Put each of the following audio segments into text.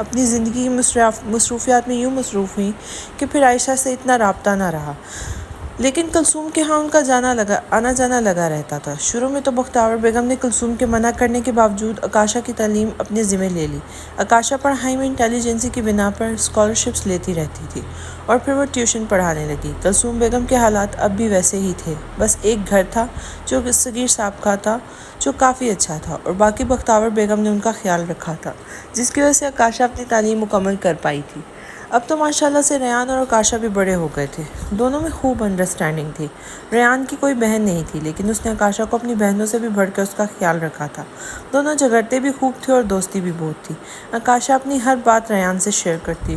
اپنی زندگی کی مصروفیات میں یوں مصروف ہوئیں کہ پھر عائشہ سے اتنا رابطہ نہ رہا، لیکن کلثوم کے ہاں ان کا آنا جانا لگا رہتا تھا۔ شروع میں تو بختیار بیگم نے کلثوم کے منع کرنے کے باوجود آکاشا کی تعلیم اپنے ذمہ لے لی۔ آکاشا پڑھائی میں انٹیلیجنسی کی بنا پر اسکالرشپس لیتی رہتی تھی اور پھر وہ ٹیوشن پڑھانے لگی۔ کلثوم بیگم کے حالات اب بھی ویسے ہی تھے، بس ایک گھر تھا جو صغیر صاحب کا تھا، جو کافی اچھا تھا، اور باقی بختیار بیگم نے ان کا خیال رکھا تھا، جس کی وجہ سے آکاشا اپنی تعلیم مکمل کر پائی تھی۔ اب تو ماشاءاللہ سے ریان اور آکاشا بھی بڑے ہو گئے تھے۔ دونوں میں خوب انڈرسٹینڈنگ تھی۔ ریان کی کوئی بہن نہیں تھی، لیکن اس نے آکاشا کو اپنی بہنوں سے بھی بڑھ کر اس کا خیال رکھا تھا۔ دونوں جھگڑتے بھی خوب تھے اور دوستی بھی بہت تھی۔ آکاشا اپنی ہر بات ریان سے شیئر کرتی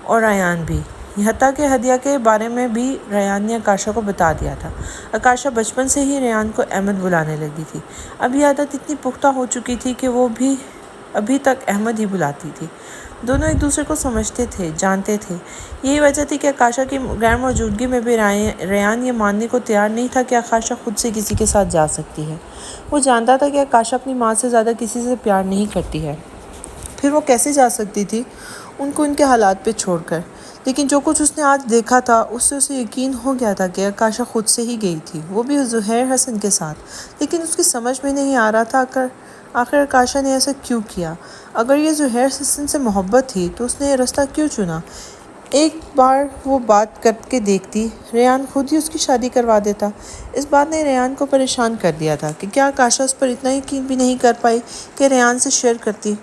اور ریان بھی، حتیٰ کہ ہدیہ کے بارے میں بھی ریان نے آکاشا کو بتا دیا تھا۔ آکاشا بچپن سے ہی ریان کو احمد بلانے لگی تھی۔ اب یہ عادت اتنی پختہ ہو چکی تھی کہ وہ بھی ابھی تک احمد ہی بلاتی تھی۔ دونوں ایک دوسرے کو سمجھتے تھے، جانتے تھے۔ یہی وجہ تھی کہ آکاشا کی غیر موجودگی میں بھی ریان یہ ماننے کو تیار نہیں تھا کہ آکاشا خود سے کسی کے ساتھ جا سکتی ہے۔ وہ جانتا تھا کہ آکاشا اپنی ماں سے زیادہ کسی سے پیار نہیں کرتی ہے، پھر وہ کیسے جا سکتی تھی ان کو ان کے حالات پہ چھوڑ کر؟ لیکن جو کچھ اس نے آج دیکھا تھا اس سے اسے یقین ہو گیا تھا کہ آکاشا خود سے ہی گئی تھی، وہ بھی زہیر حسن کے ساتھ۔ لیکن اس کی سمجھ میں نہیں آ رہا تھا آخر آکاشا نے ایسا کیوں کیا؟ اگر یہ زہیر حسن سے محبت تھی تو اس نے یہ رستہ کیوں چنا؟ ایک بار وہ بات کر کے دیکھتی، ریان خود ہی اس کی شادی کروا دیتا۔ اس بات نے ریان کو پریشان کر دیا تھا کہ کیا آکاشا اس پر اتنا یقین بھی نہیں کر پائی کہ ریان سے شیئر کرتی۔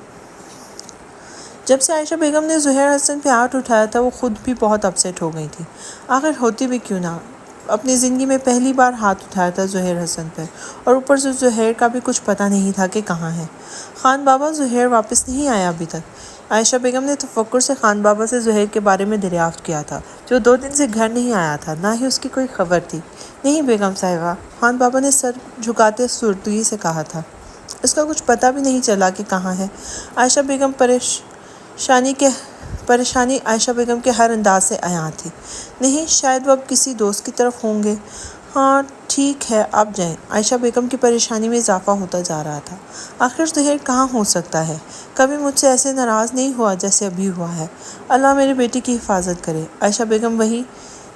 جب سے عائشہ بیگم نے زہیر حسن پہ ہاتھ اٹھایا تھا وہ خود بھی بہت اپسیٹ ہو گئی تھی۔ آخر ہوتی بھی کیوں نہ، اپنی زندگی میں پہلی بار ہاتھ اٹھایا تھا زہیر حسن پہ، اور اوپر سے زہیر کا بھی کچھ پتہ نہیں تھا کہ کہاں ہے۔ خان بابا زہیر واپس نہیں آیا ابھی تک۔ عائشہ بیگم نے تفکر سے خان بابا سے زہیر کے بارے میں دریافت کیا تھا، جو 2 دن سے گھر نہیں آیا تھا، نہ ہی اس کی کوئی خبر تھی۔ نہیں بیگم صاحبہ، خان بابا نے سر جھکاتے سردگی سے کہا تھا، اس کا کچھ پتہ بھی نہیں چلا کہ کہاں ہے۔ عائشہ بیگم پریشانی عائشہ بیگم کے ہر انداز سے عیاں تھی۔ نہیں، شاید وہ اب کسی دوست کی طرف ہوں گے۔ ہاں ٹھیک ہے، آپ جائیں۔ عائشہ بیگم کی پریشانی میں اضافہ ہوتا جا رہا تھا۔ آخر زہیر کہاں ہو سکتا ہے؟ کبھی مجھ سے ایسے ناراض نہیں ہوا جیسے ابھی ہوا ہے۔ اللہ میرے بیٹی کی حفاظت کرے۔ عائشہ بیگم وہی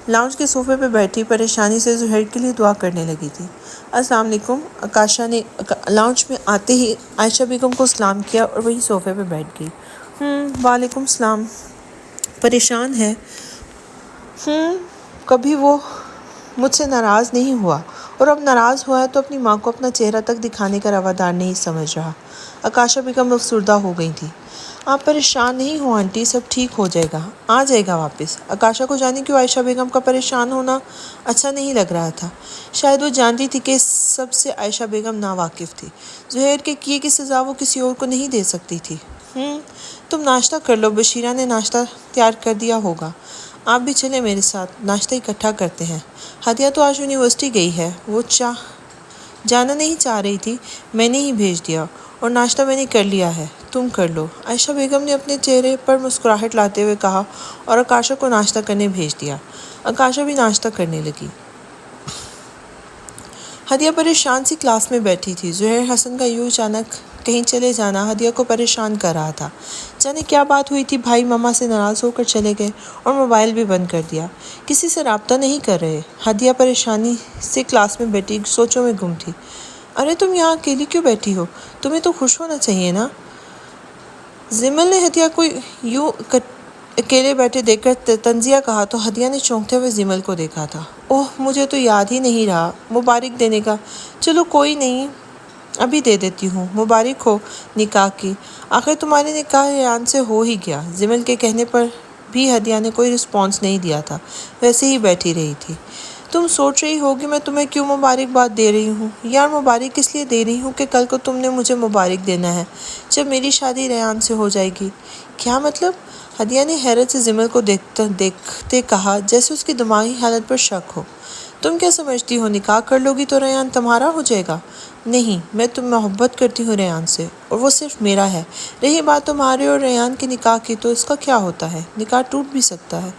لاؤنج کے صوفے پہ بیٹھی پریشانی سے زہیر کے لیے دعا کرنے لگی تھی۔ السلام علیکم۔ آکاشا نے لاؤنج میں آتے ہی عائشہ بیگم کو سلام کیا اور وہی صوفے پہ بیٹھ گئی۔ وعلیکم السلام۔ پریشان ہے؟ کبھی وہ مجھ سے ناراض نہیں ہوا، اور اب ناراض ہوا ہے تو اپنی ماں کو اپنا چہرہ تک دکھانے کا روادار نہیں سمجھ رہا۔ آکاشا بیگم افسردہ ہو گئی تھی۔ آپ پریشان نہیں ہو آنٹی، سب ٹھیک ہو جائے گا، آ جائے گا واپس۔ آکاشا کو جانے کیوں عائشہ بیگم کا پریشان ہونا اچھا نہیں لگ رہا تھا۔ شاید وہ جانتی تھی کہ اس سب سے عائشہ بیگم ناواقف تھی۔ زہیر کے کیے کی سزا وہ کسی اور کو نہیں دے سکتی تھی۔ تم ناشتہ کر لو، بشیرہ نے ناشتہ تیار کر دیا ہوگا۔ آپ بھی چلیں میرے ساتھ، ناشتہ اکٹھا کرتے ہیں۔ ہدیہ تو آج یونیورسٹی گئی ہے، وہ جانا نہیں چاہ رہی تھی، میں نے ہی بھیج دیا، اور ناشتہ میں نے کر لیا ہے، تم کر لو۔ عائشہ بیگم نے اپنے چہرے پر مسکراہٹ لاتے ہوئے کہا اور آکاشا کو ناشتہ کرنے بھیج دیا۔ آکاشا بھی ناشتہ کرنے لگی۔ ہدیہ پریشان سی کلاس میں بیٹھی تھی۔ زہیر حسن کا یوں اچانک کہیں چلے جانا ہدیہ کو پریشان کر رہا تھا۔ جانے کیا بات ہوئی تھی، بھائی ماما سے ناراض ہو کر چلے گئے اور موبائل بھی بند کر دیا، کسی سے رابطہ نہیں کر رہے۔ ہدیہ پریشانی سے کلاس میں بیٹھی سوچوں میں گم تھی۔ ارے تم یہاں اکیلی کیوں بیٹھی ہو؟ تمہیں تو خوش ہونا چاہیے نا۔ زمل نے ہدیہ کو یوں اکیلے بیٹھے دیکھ کر تنزیہ کہا تو ہدیہ نے چونکتے ہوئے زمل کو دیکھا تھا۔ اوہ، مجھے تو یاد ہی نہیں رہا مبارک دینے کا۔ چلو کوئی نہیں، ابھی دے دیتی ہوں۔ مبارک ہو نکاح کی، آخر تمہارے نکاح ریان سے ہو ہی گیا۔ زمل کے کہنے پر بھی ہدیہ نے کوئی رسپانس نہیں دیا تھا، ویسے ہی بیٹھی رہی تھی۔ تم سوچ رہی ہوگی میں تمہیں کیوں مبارکباد دے رہی ہوں۔ یار مبارک اس لیے دے رہی ہوں کہ کل کو تم نے مجھے مبارک دینا ہے جب میری شادی ریان سے ہو جائے گی۔ کیا مطلب؟ ہدیہ نے حیرت سے زمل کو دیکھتے کہا جیسے اس کی دماغی حالت پر شک ہو۔ تم کیا سمجھتی ہو نکاح کر لو گی تو ریان تمہارا ہو جائے گا؟ نہیں، میں محبت کرتی ہوں ریان سے، اور وہ صرف میرا ہے۔ رہی بات تمہارے اور ریان کے نکاح کی تو اس کا کیا ہوتا ہے، نکاح ٹوٹ بھی سکتا ہے۔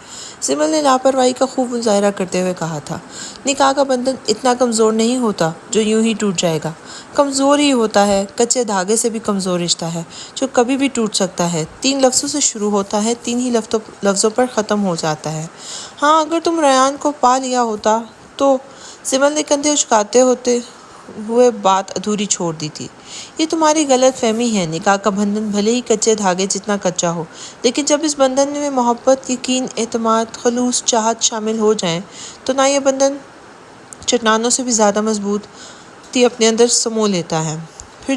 سمل نے لاپرواہی کا خوب مظاہرہ کرتے ہوئے کہا تھا۔ نکاح کا بندھن اتنا کمزور نہیں ہوتا جو یوں ہی ٹوٹ جائے گا، کمزور ہی ہوتا ہے، کچے دھاگے سے بھی کمزور رشتہ ہے جو کبھی بھی ٹوٹ سکتا ہے، 3 لفظوں سے شروع ہوتا ہے، 3 ہی لفظوں پر ختم ہو جاتا ہے۔ ہاں اگر تم ریان کو پا لیا ہوتا تو، سمل نے کندھے اچکاتے ہوئے بات ادھوری چھوڑ دی تھی۔ یہ تمہاری غلط فہمی ہے، نکاح کا بندھن بھلے ہی کچے دھاگے جتنا کچا ہو، لیکن جب اس بندھن میں محبت، یقین، اعتماد، خلوص، چاہت شامل ہو جائیں تو نہ یہ بندھن چٹانوں سے بھی زیادہ مضبوطی اپنے اندر سمو لیتا ہے۔ پھر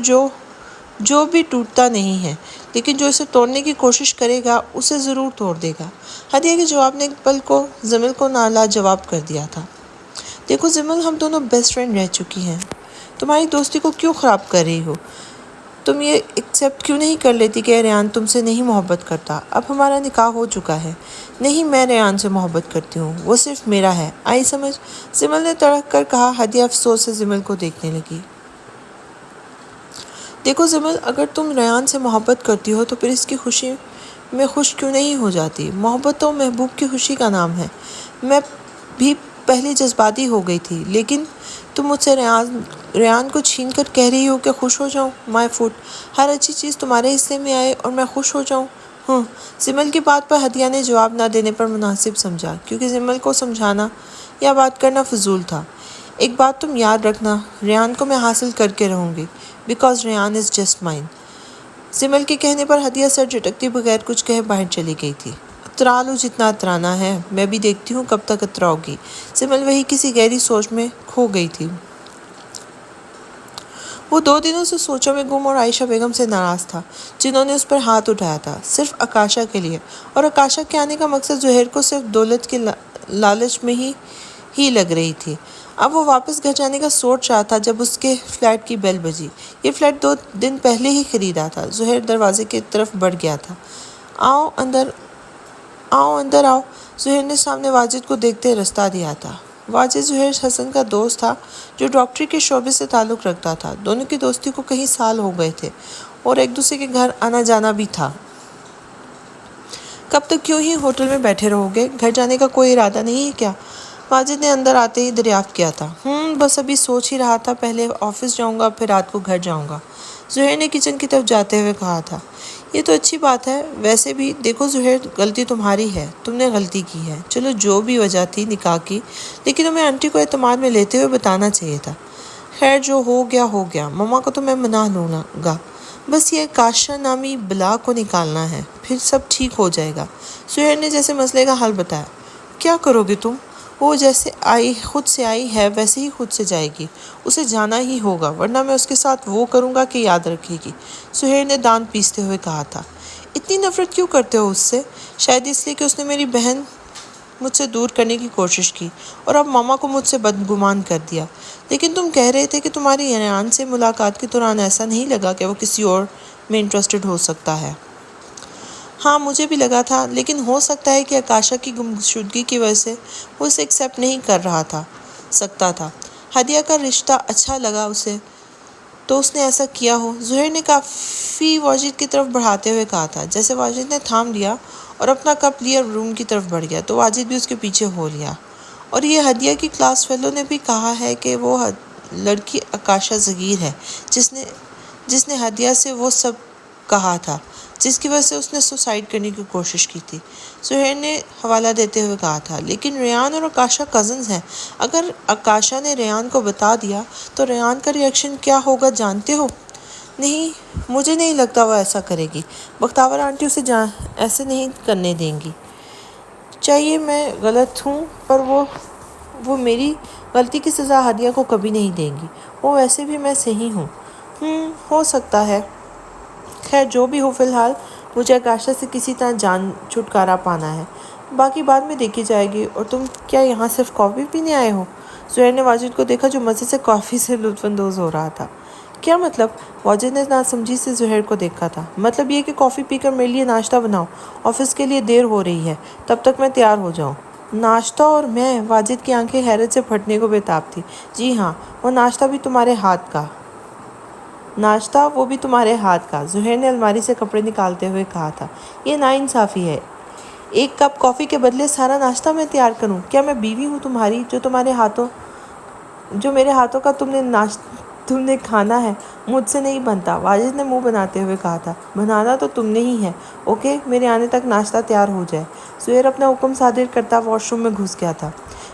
جو بھی ٹوٹتا نہیں ہے لیکن جو اسے توڑنے کی کوشش کرے گا اسے ضرور توڑ دے گا۔ ہدیہ کے جواب نے ایک پل کو زمل کو لاجواب کر دیا تھا۔ دیکھو زمل، ہم دونوں بیسٹ فرینڈ رہ چکی ہیں، تمہاری دوستی کو کیوں خراب کر رہی ہو؟ تم یہ ایکسیپٹ کیوں نہیں کر لیتی کہ ریان تم سے نہیں محبت کرتا؟ اب ہمارا نکاح ہو چکا ہے۔ نہیں، میں ریان سے محبت کرتی ہوں، وہ صرف میرا ہے، آئی سمجھ؟ زمل نے تڑک کر کہا۔ ہدیہ افسوس سے زمل کو دیکھنے لگی۔ دیکھو زمل، اگر تم ریان سے محبت کرتی ہو تو پھر اس کی خوشی میں خوش کیوں نہیں ہو جاتی؟ محبت تو محبوب کی خوشی کا نام ہے۔ میں بھی پہلے جذباتی ہو گئی تھی، لیکن تم مجھ سے ریان کو چھین کر کہہ رہی ہو کہ خوش ہو جاؤں؟ مائی فوٹ، ہر اچھی چیز تمہارے حصے میں آئے اور میں خوش ہو جاؤں؟ زمل کی بات پر ہدیہ نے جواب نہ دینے پر مناسب سمجھا، کیونکہ زمل کو سمجھانا یا بات کرنا فضول تھا۔ ایک بات تم یاد رکھنا، ریان کو میں حاصل کر کے رہوں گی، because Rayan is just mine. Zimal کے کہنے پر ہدیہ سر جھٹکتی بغیر کچھ کہے باہر چلی گئی تھی۔ اترا لو جتنا اترانا ہے، میں بھی دیکھتی ہوں کب تک اتراؤ گی۔ زمل وہی کسی گہری سوچ میں کھو گئی تھی۔ وہ 2 دنوں سے سوچوں میں گم اور عائشہ بیگم سے ناراض تھا، جنہوں نے اس پر ہاتھ اٹھایا تھا صرف آکاشا کے لیے، اور آکاشا کے آنے کا مقصد زہیر کو صرف دولت کے لالچ میں ہی لگ رہی تھی۔ اب وہ واپس گھر جانے کا سوچ رہا تھا جب اس کے فلیٹ کی بیل بجی۔ یہ فلیٹ 2 دن پہلے ہی خریدا تھا۔ زہیر دروازے کی طرف بڑھ گیا تھا۔ آؤ اندر آؤ۔ زہیر نے سامنے واجد کو دیکھتے رستہ دیا تھا۔ واجد زہیر حسن کا دوست تھا جو ڈاکٹری کے شعبے سے تعلق رکھتا تھا۔ دونوں کی دوستی کو کئی سال ہو گئے تھے اور ایک دوسرے کے گھر آنا جانا بھی تھا۔ کب تک کیوں ہی ہوٹل میں بیٹھے رہو گے؟ گھر جانے کا کوئی ارادہ نہیں ہے کیا؟ واجد نے اندر آتے ہی دریافت کیا تھا۔ بس ابھی سوچ ہی رہا تھا، پہلے آفس جاؤں گا پھر رات کو گھر جاؤں گا، زہیر نے کچن کی طرف جاتے ہوئے کہا تھا۔ یہ تو اچھی بات ہے، ویسے بھی دیکھو زہیر، غلطی تمہاری ہے، تم نے غلطی کی ہے، چلو جو بھی وجہ تھی نکاح کی، لیکن تمہیں آنٹی کو اعتماد میں لیتے ہوئے بتانا چاہیے تھا۔ خیر جو ہو گیا ہو گیا، مما کو تو میں منا لوں گا، بس یہ آکاشا نامی بلا کو نکالنا ہے، پھر سب ٹھیک ہو جائے گا۔ زہیر نے جیسے مسئلے کا حل بتایا۔ کیا کرو گے تم؟ وہ جیسے خود سے آئی ہے ویسے ہی خود سے جائے گی، اسے جانا ہی ہوگا، ورنہ میں اس کے ساتھ وہ کروں گا کہ یاد رکھے گی، زہیر نے دانت پیستے ہوئے کہا تھا۔ اتنی نفرت کیوں کرتے ہو اس سے؟ شاید اس لیے کہ اس نے میری بہن مجھ سے دور کرنے کی کوشش کی اور اب ماما کو مجھ سے بدگمان کر دیا۔ لیکن تم کہہ رہے تھے کہ تمہاری ریان سے ملاقات کے دوران ایسا نہیں لگا کہ وہ کسی اور میں انٹرسٹڈ ہو سکتا ہے۔ ہاں مجھے بھی لگا تھا، لیکن ہو سکتا ہے کہ آکاشا کی گمشدگی کی وجہ سے وہ اسے ایکسیپٹ نہیں کر سکتا تھا۔ ہدیہ کا رشتہ اچھا لگا اسے تو اس نے ایسا کیا ہو، زہیر نے کافی واجد کی طرف بڑھاتے ہوئے کہا تھا۔ جیسے واجد نے تھام لیا اور اپنا کپ لیا روم کی طرف بڑھ گیا تو واجد بھی اس کے پیچھے ہو لیا۔ اور یہ ہدیہ کی کلاس فیلو نے بھی کہا ہے کہ وہ لڑکی آکاشا ظہیر ہے جس نے ہدیہ سے وہ سب کہا تھا جس کی وجہ سے اس نے سوسائڈ کرنے کی کوشش کی تھی، زہیر نے حوالہ دیتے ہوئے کہا تھا۔ لیکن ریان اور آکاشا کزنز ہیں، اگر آکاشا نے ریان کو بتا دیا تو ریان کا ری ایکشن کیا ہوگا جانتے ہو؟ نہیں، مجھے نہیں لگتا وہ ایسا کرے گی، بختاور آنٹی اسے ایسے نہیں کرنے دیں گی۔ چاہیے میں غلط ہوں پر وہ میری غلطی کی سزا ہدیہ کو کبھی نہیں دیں گی، وہ ویسے بھی میں صحیح ہوں۔ ہو سکتا ہے، خیر جو بھی ہو، فی الحال مجھے آکاشا سے کسی طرح جان چھٹکارا پانا ہے، باقی بعد میں دیکھی جائے گی۔ اور تم کیا یہاں صرف کافی پینے آئے ہو؟ زہیر نے واجد کو دیکھا جو مزے سے کافی سے لطف اندوز ہو رہا تھا۔ کیا مطلب؟ واجد نے ناسمجھی سے زہیر کو دیکھا تھا۔ مطلب یہ کہ کافی پی کر میرے لیے ناشتہ بناؤ، آفس کے لیے دیر ہو رہی ہے، تب تک میں تیار ہو جاؤں۔ ناشتہ اور میں؟ واجد کی آنکھیں حیرت سے پھٹنے کو بے تاب تھی۔ جی ہاں، وہ ناشتہ بھی تمہارے ہاتھ کا۔ ناشتہ وہ بھی تمہارے ہاتھ کا، زہیر نے الماری سے کپڑے نکالتے ہوئے کہا تھا۔ یہ ناانصافی ہے، ایک کپ کافی کے بدلے سارا ناشتہ میں تیار کروں؟ کیا میں بیوی ہوں تمہاری جو میرے ہاتھوں کا تم نے کھانا ہے؟ مجھ سے نہیں بنتا، واجد نے منہ بناتے ہوئے کہا تھا۔ بنانا تو تم نے ہی ہے۔ اوکے، میرے آنے تک ناشتہ تیار ہو جائے۔ زہیر اپنا حکم صادر کرتا واش روم میں گھس گیا تھا۔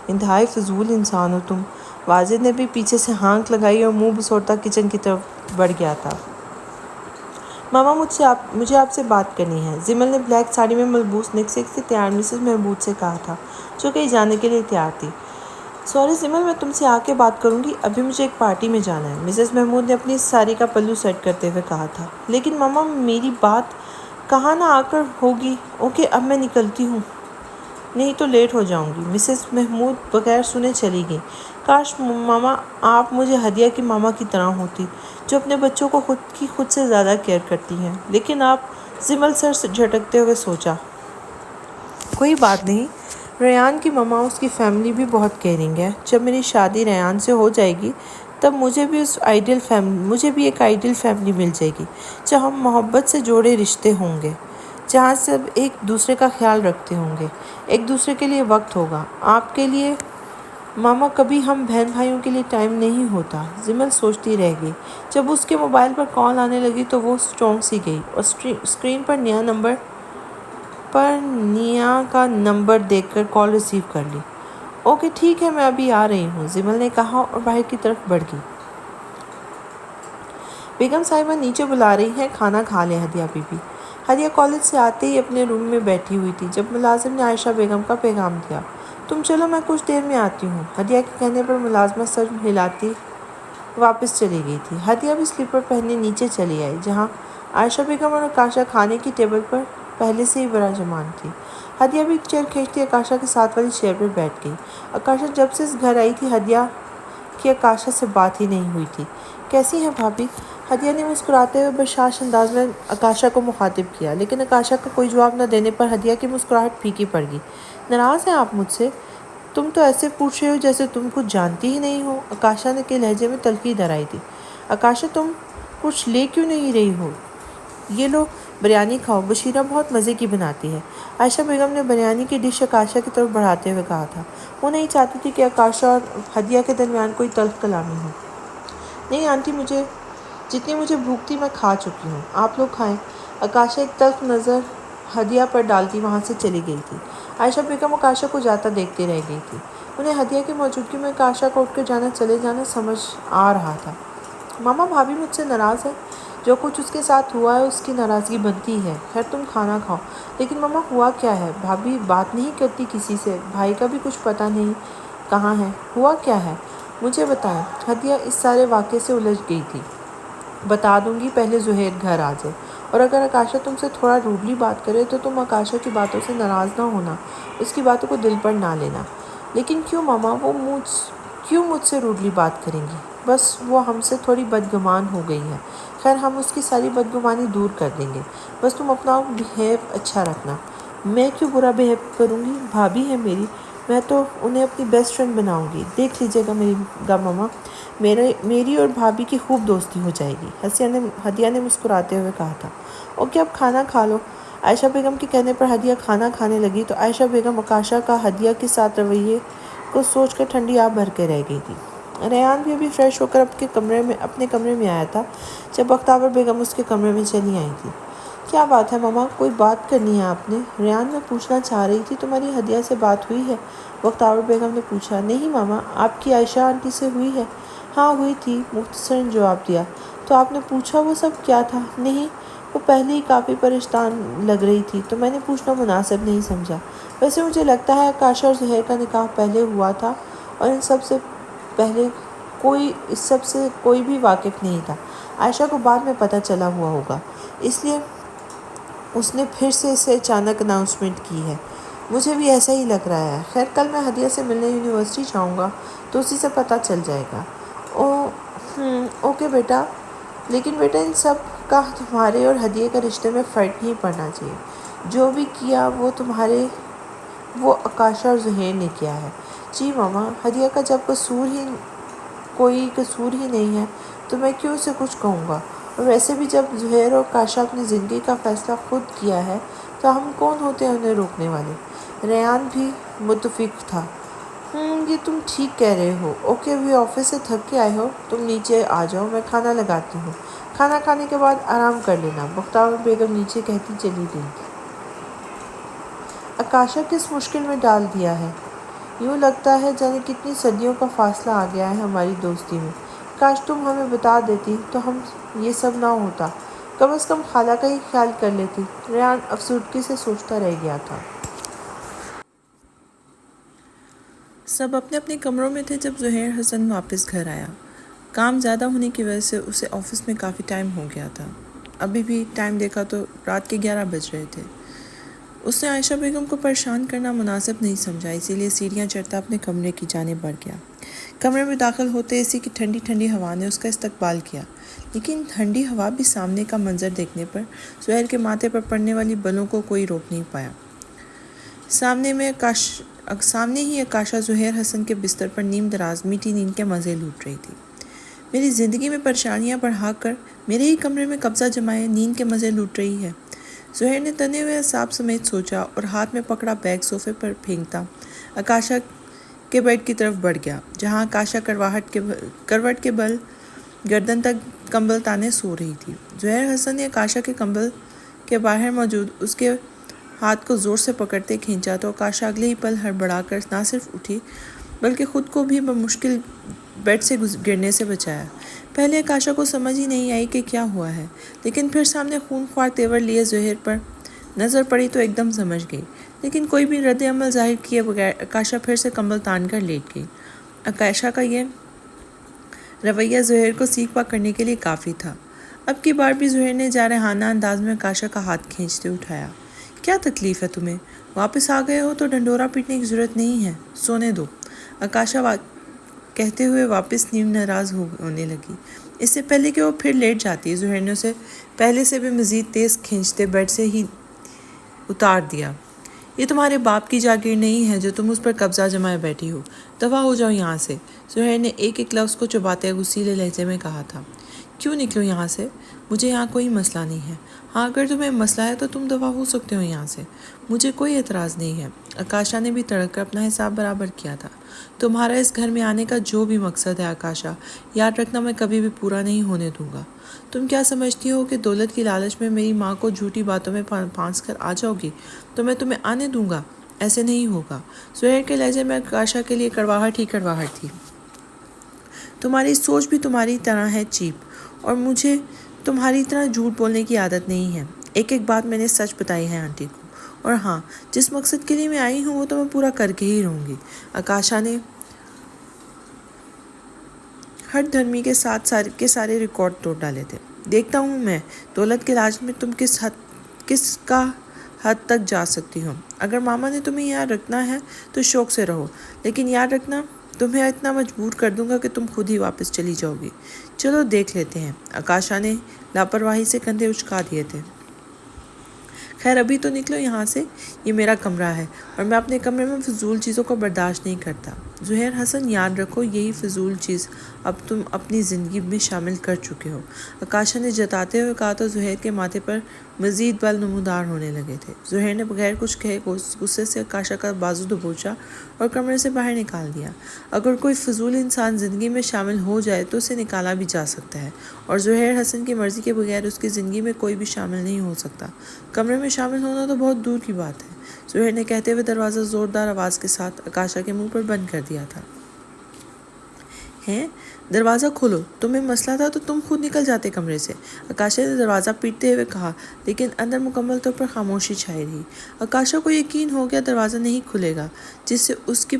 انتہائی فضول انسان ہو تم، واجد نے بھی پیچھے سے ہانک لگائی اور منہ بسوڑتا کچن کی طرف بڑھ گیا تھا۔ ماما، مجھے آپ سے بات کرنی ہے، زمل نے بلیک ساڑی میں ملبوس نکسک سے تیار مسز محمود سے کہا تھا، جو کہیں جانے کے لیے تیار تھی۔ سوری زمل، میں تم سے آ کے بات کروں گی، ابھی مجھے ایک پارٹی میں جانا ہے، مسز محمود نے اپنی ساڑی کا پلو سیٹ کرتے ہوئے کہا تھا۔ لیکن ماما، میری بات کہاں نہ آ کر ہوگی۔ اوکے، اب میں نکلتی ہوں، نہیں تو لیٹ ہو جاؤں گی۔ مسز محمود بغیر سنے چلی گئیں۔ کاش ماما آپ مجھے ہدیہ کی ماما کی طرح ہوتی، جو اپنے بچوں کو خود سے زیادہ کیئر کرتی ہیں۔ لیکن آپ، زمل سر جھٹکتے ہوئے سوچا۔ کوئی بات نہیں، ریان کی ماما، اس کی فیملی بھی بہت کیئرنگ ہے۔ جب میری شادی ریان سے ہو جائے گی تب مجھے بھی ایک آئیڈیل فیملی مل جائے گی، جہاں محبت سے جوڑے رشتے ہوں گے، جہاں سب ایک دوسرے کا خیال رکھتے ہوں گے، ایک دوسرے کے لیے وقت ہوگا۔ آپ کے لیے ماما، کبھی ہم بہن بھائیوں کے لیے ٹائم نہیں ہوتا۔ زمل سوچتی رہ گئی۔ جب اس کے موبائل پر کال آنے لگی تو وہ چونک سی گئی اور اسکرین پر نیا کا نمبر دیکھ کر کال ریسیو کر لی۔ اوکے ٹھیک ہے، میں ابھی آ رہی ہوں، زمل نے کہا اور باہر کی طرف بڑھ گئی۔ بیگم صاحبہ نیچے بلا رہی ہیں، کھانا کھا لیں ہدیہ بی بی۔ ہدیہ کالج سے آتے ہی اپنے روم میں بیٹھی ہوئی تھی جب ملازم نے عائشہ بیگم کا پیغام دیا۔ تم چلو، میں کچھ دیر میں آتی ہوں۔ ہدیہ کے کہنے پر ملازمہ سر ہلاتی واپس چلی گئی تھی۔ ہدیہ بھی سلیپر پہنے نیچے چلی آئی، جہاں عائشہ بیگم اور آکاشا کھانے کی ٹیبل پر پہلے سے ہی براجمان تھی۔ ہدیہ بھی چیئر کھینچتی آکاشا کے ساتھ والی چیئر پر بیٹھ گئی۔ آکاشا جب سے اس گھر آئی تھی، ہدیہ کی آکاشا سے بات ہی نہیں ہوئی تھی۔ کیسی ہیں بھابھی؟ ہدیہ نے مسکراتے ہوئے بشاش انداز میں آکاشا کو مخاطب کیا، لیکن آکاشا کا کوئی جواب نہ دینے پر ہدیہ کی مسکراہٹ پھیکی پڑ گئی۔ ناراض ہیں آپ مجھ سے؟ تم تو ایسے پوچھ رہے ہو جیسے تم کچھ جانتی ہی نہیں ہو، آکاشا نے کے لہجے میں تلخی در آئی تھی۔ آکاشا، تم کچھ لے کیوں نہیں رہی ہو؟ یہ لو، بریانی کھاؤ، بشیرہ بہت مزے کی بناتی ہے، عائشہ بیگم نے بریانی کی ڈش آکاشا کی طرف بڑھاتے ہوئے کہا تھا۔ وہ نہیں چاہتی تھی کہ آکاشا اور ہدیہ کے درمیان کوئی تلخ کلامی ہو۔ نہیں آنٹی، جتنی مجھے بھوک تھی میں کھا چکی ہوں، آپ لوگ کھائیں۔ آکاشا ایک تلخ نظر ہدیہ پر ڈالتی وہاں سے چلی گئی تھی۔ عائشہ بیگم آکاشا کو جاتا دیکھتے رہ گئی تھی۔ انہیں ہدیہ کی موجودگی میں آکاشا کا اٹھ کر چلے جانا سمجھ آ رہا تھا۔ ماما، بھابھی مجھ سے ناراض ہے، جو کچھ اس کے ساتھ ہوا ہے اس کی ناراضگی بنتی ہے۔ خیر تم کھانا کھاؤ۔ لیکن ماما ہوا کیا ہے؟ بھابھی بات نہیں کرتی کسی سے، بھائی کا بھی کچھ پتہ نہیں کہاں ہے، ہوا کیا ہے؟ مجھے بتائیں۔ ہدیہ اس سارے واقعے سے الجھ گئی تھی۔ بتا دوں گی، پہلے زہیر گھر آ جائے، اور اگر آکاشا تم سے تھوڑا روڈلی بات کرے تو تم آکاشا کی باتوں سے ناراض نہ ہونا، اس کی باتوں کو دل پر نہ لینا۔ لیکن کیوں ماما، وہ کیوں مجھ سے روڈلی بات کریں گی؟ بس وہ ہم سے تھوڑی بدگمان ہو گئی ہے۔ خیر ہم اس کی ساری بدگمانی دور کر دیں گے، بس تم اپنا بیہیو اچھا رکھنا۔ میں کیوں برا بیہیو کروں گی؟ بھابھی ہے میری، میں تو انہیں اپنی بیسٹ فرینڈ بناؤں گی، دیکھ لیجیے گا ماما، میری اور بھابھی کی خوب دوستی ہو جائے گی، ہدیہ نے مسکراتے ہوئے کہا تھا۔ اوکے اب کھانا کھا لو۔ عائشہ بیگم کے کہنے پر ہدیہ کھانا کھانے لگی تو عائشہ بیگم آکاشا کا ہدیہ کے ساتھ رویے کو سوچ کر ٹھنڈی آب بھر کے رہ گئی تھی۔ ریان بھی ابھی فریش ہو کر اپنے کمرے میں آیا تھا جب بختیور بیگم اس کے کمرے میں چلی آئی تھی۔ کیا بات ہے ماما، کوئی بات کرنی ہے آپ نے؟ ریان میں پوچھنا چاہ رہی تھی تمہاری ہدیہ سے بات ہوئی ہے؟ بختیور بیگم نے پوچھا۔ نہیں ماما، آپ کی عائشہ آنٹی سے ہوئی ہے؟ ہاں ہوئی تھی، مختصراً جواب دیا۔ تو آپ نے پوچھا وہ سب کیا تھا؟ نہیں، وہ پہلے ہی کافی پریشان لگ رہی تھی تو میں نے پوچھنا مناسب نہیں سمجھا۔ ویسے مجھے لگتا ہے آکاشا اور زہیر کا نکاح پہلے ہوا تھا اور اس سب سے کوئی بھی واقف نہیں تھا۔ عائشہ کو بعد میں پتہ چلا ہوا ہوگا، اس لیے اس نے پھر سے اسے اچانک اناؤنسمنٹ کی ہے۔ مجھے بھی ایسا ہی لگ رہا ہے۔ خیر کل میں ہدیہ سے ملنے یونیورسٹی جاؤں گا تو اسی سے پتہ چل جائے گا۔ اوکے بیٹا، لیکن بیٹا ان سب کا تمہارے اور ہدیہ کا رشتے میں فرق نہیں پڑنا چاہیے۔ جو بھی کیا وہ آکاشا اور زہیر نے کیا ہے۔ جی ماما، ہدیہ کا جب کوئی قصور ہی نہیں ہے تو میں کیوں اسے کچھ کہوں گا؟ اور ویسے بھی جب زہیر اور آکاشا اپنی زندگی کا فیصلہ خود کیا ہے تو ہم کون ہوتے ہیں انہیں روکنے والے؟ ریان بھی متفق تھا۔ یہ تم ٹھیک کہہ رہے ہو۔ اوکے، ابھی آفس سے تھک کے آئے ہو، تم نیچے آ جاؤ، میں کھانا لگاتی ہوں۔ کھانا کھانے کے بعد آرام کر لینا، بختیار بیگم نیچے کہتی چلی گئی۔ آکاشا کس مشکل میں ڈال دیا ہے؟ یوں لگتا ہے جانے کتنی صدیوں کا فاصلہ آ گیا ہے ہماری دوستی میں۔ کاش تم ہمیں بتا دیتی تو ہم یہ سب نہ ہوتا، کم از کم خالہ کا ہی خیال کر لیتی۔ ریان افسردگی سے سوچتا رہ گیا تھا۔ سب اپنے اپنے کمروں میں تھے جب زہیر حسن واپس گھر آیا۔ کام زیادہ ہونے کی وجہ سے اسے آفس میں کافی ٹائم ہو گیا تھا۔ ابھی بھی ٹائم دیکھا تو رات کے 11 بج رہے تھے۔ اس نے عائشہ بیگم کو پریشان کرنا مناسب نہیں سمجھا، اسی لیے سیڑھیاں چڑھتا اپنے کمرے کی جانب بڑھ گیا۔ کمرے میں داخل ہوتے اسی کی ٹھنڈی ٹھنڈی ہوا نے اس کا استقبال کیا، لیکن ٹھنڈی ہوا بھی سامنے کا منظر دیکھنے پر زہیر کے ماتھے پر پڑنے والی بلوں کو کوئی روک نہیں پایا۔ سامنے ہی آکاشا زہیر حسن کے بستر پر نیم دراز میٹھی نیند کے مزے لوٹ رہی تھی۔ میری زندگی میں پریشانیاں بڑھا کر میرے ہی کمرے میں قبضہ جمائے نیند کے مزے لوٹ رہی ہے، زہیر نے تنے ہوئے اعصاب سمیت سوچا اور ہاتھ میں پکڑا بیگ صوفے پر پھینکتا آکاشا کے بیڈ کی طرف بڑھ گیا، جہاں آکاشا کروٹ کے بل گردن تک کمبل تانے سو رہی تھی۔ زہیر حسن نے آکاشا کے کمبل کے باہر موجود اس کے ہاتھ کو زور سے پکڑتے کھینچا تو آکاشا اگلے ہی پل ہڑبڑا کر نہ صرف اٹھی بلکہ خود کو بھی بمشکل بیڈ سے گرنے سے بچایا۔ پہلے آکاشا کو سمجھ ہی نہیں آئی کہ کیا ہوا ہے، لیکن پھر سامنے خون خوار تیور لیے زہیر پر نظر پڑی تو ایک دم سمجھ گئی، لیکن کوئی بھی رد عمل ظاہر کیے بغیر آکاشا پھر سے کمبل تان کر لیٹ گئی۔ آکاشا کا یہ رویہ زہیر کو سیکھ پا کرنے کے لیے کافی تھا۔ اب کی بار بھی زہیر نے جارحانہ انداز میں آکاشا کا ہاتھ کھینچتے اٹھایا۔ کیا تکلیف ہے تمہیں؟ واپس آ گئے ہو تو ڈنڈورا پیٹنے کی ضرورت نہیں ہے، سونے دو۔ آکاشا کہتے ہوئے واپس نیم ناراض ہونے لگی۔ اس سے پہلے کہ وہ پھر لیٹ جاتی، زہیر نے اسے پہلے سے بھی مزید تیز کھینچتے بیڈ سے ہی اتار دیا۔ یہ تمہارے باپ کی جاگیر نہیں ہے جو تم اس پر قبضہ جمائے بیٹھی ہو، دفع ہو جاؤ یہاں سے، زہیر نے ایک ایک لفظ کو چباتے غصیلے لہجے میں کہا تھا۔ کیوں نکلوں یہاں سے؟ مجھے یہاں کوئی مسئلہ نہیں ہے۔ ہاں، اگر تمہیں مسئلہ ہے تو تم دفع ہو سکتے ہو یہاں سے، مجھے کوئی اعتراض نہیں ہے۔ آکاشا نے بھی تڑک کر اپنا حساب برابر کیا تھا۔ تمہارا اس گھر میں آنے کا جو بھی مقصد ہے آکاشا، یاد رکھنا میں کبھی بھی پورا نہیں ہونے دوں گا۔ تم کیا سمجھتی ہو کہ دولت کی لالچ میں میری ماں کو جھوٹی باتوں میں پھانس کر آ جاؤ گی تو میں تمہیں آنے دوں گا؟ ایسے نہیں ہوگا۔ زہیر کے لہجے میں آکاشا کے لیے کڑواہٹ ہی کڑواہٹ تھی۔ تمہاری سوچ بھی تمہاری طرح ہے چیپ، اور مجھے تمہاری طرح جھوٹ بولنے کی عادت نہیں ہے۔ ایک ایک بات میں نے سچ بتائی ہے آنٹی کو، اور ہاں، جس مقصد کے لیے میں آئی ہوں وہ تو میں پورا کر کے ہی رہوں گی۔ آکاشا نے ہر دھرمی کے سارے ریکارڈ توڑ ڈالے تھے۔ دیکھتا ہوں میں دولت کے لالچ میں تم کس کا حد تک جا سکتی ہو۔ اگر ماما نے تمہیں یہاں رکھنا ہے تو شوق سے رہو، لیکن یاد رکھنا تمہیں اتنا مجبور کر دوں گا کہ تم خود ہی واپس چلی جاؤ گی۔ چلو دیکھ لیتے ہیں۔ آکاشا نے لاپرواہی سے کندھے اچکا دیے تھے۔ خیر ابھی تو نکلو یہاں سے، یہ میرا کمرہ ہے اور میں اپنے کمرے میں فضول چیزوں کو برداشت نہیں کرتا۔ زہیر حسن یاد رکھو یہی فضول چیز اب تم اپنی زندگی میں شامل کر چکے ہو، آکاشا نے جتاتے ہوئے کہا تو زہیر کے ماتھے پر مزید بل نمودار ہونے لگے تھے۔ زہیر نے بغیر کچھ کہے غصے سے آکاشا کا بازو دبوچا اور کمرے سے باہر نکال دیا۔ اگر کوئی فضول انسان زندگی میں شامل ہو جائے تو اسے نکالا بھی جا سکتا ہے، اور زہیر حسن کی مرضی کے بغیر اس کی زندگی میں کوئی بھی شامل نہیں ہو سکتا۔ کمرے میں شامل ہونا تو بہت دور کی بات ہے، زہیر نے کہتے ہوئے دروازہ زوردار آواز کے ساتھ آکاشا کے منہ پر بند کر دیا تھا۔ ہیں؟ دروازہ کھولو، تمہیں مسئلہ تھا تو تم خود نکل جاتے کمرے سے، آکاشا نے دروازہ پیٹتے ہوئے کہا، لیکن اندر مکمل طور پر خاموشی چھائی رہی۔ آکاشا کو یقین ہو گیا دروازہ نہیں کھلے گا، جس سے اس کی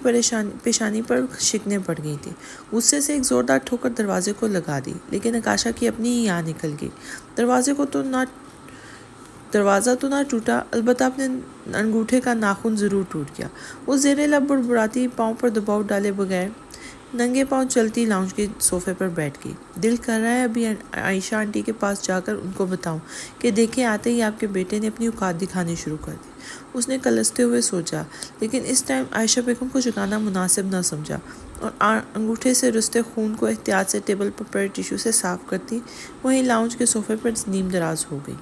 پیشانی پر شکنیں پڑ گئی تھیں۔ غصے سے ایک زوردار ٹھوکر دروازے کو لگا دی، لیکن آکاشا کی اپنی ہی آہ نکل گئی۔ دروازہ تو نہ ٹوٹا، البتہ اپنے انگوٹھے کا ناخن ضرور ٹوٹ گیا۔ وہ زیر لب بڑبڑاتی پاؤں پر دباؤ ڈالے بغیر ننگے پاؤں چلتی لاؤنج کے صوفے پر بیٹھ گئی۔ دل کر رہا ہے ابھی عائشہ آنٹی کے پاس جا کر ان کو بتاؤں کہ دیکھیں آتے ہی آپ کے بیٹے نے اپنی اوقات دکھانی شروع کر دی، اس نے کلستے ہوئے سوچا، لیکن اس ٹائم عائشہ بیگم کو جگانا مناسب نہ سمجھا، اور انگوٹھے سے رستے خون کو احتیاط سے ٹیبل پر پڑے ٹیشو سے صاف کرتی وہیں لاؤنج کے صوفے پر نیم دراز ہو گئی۔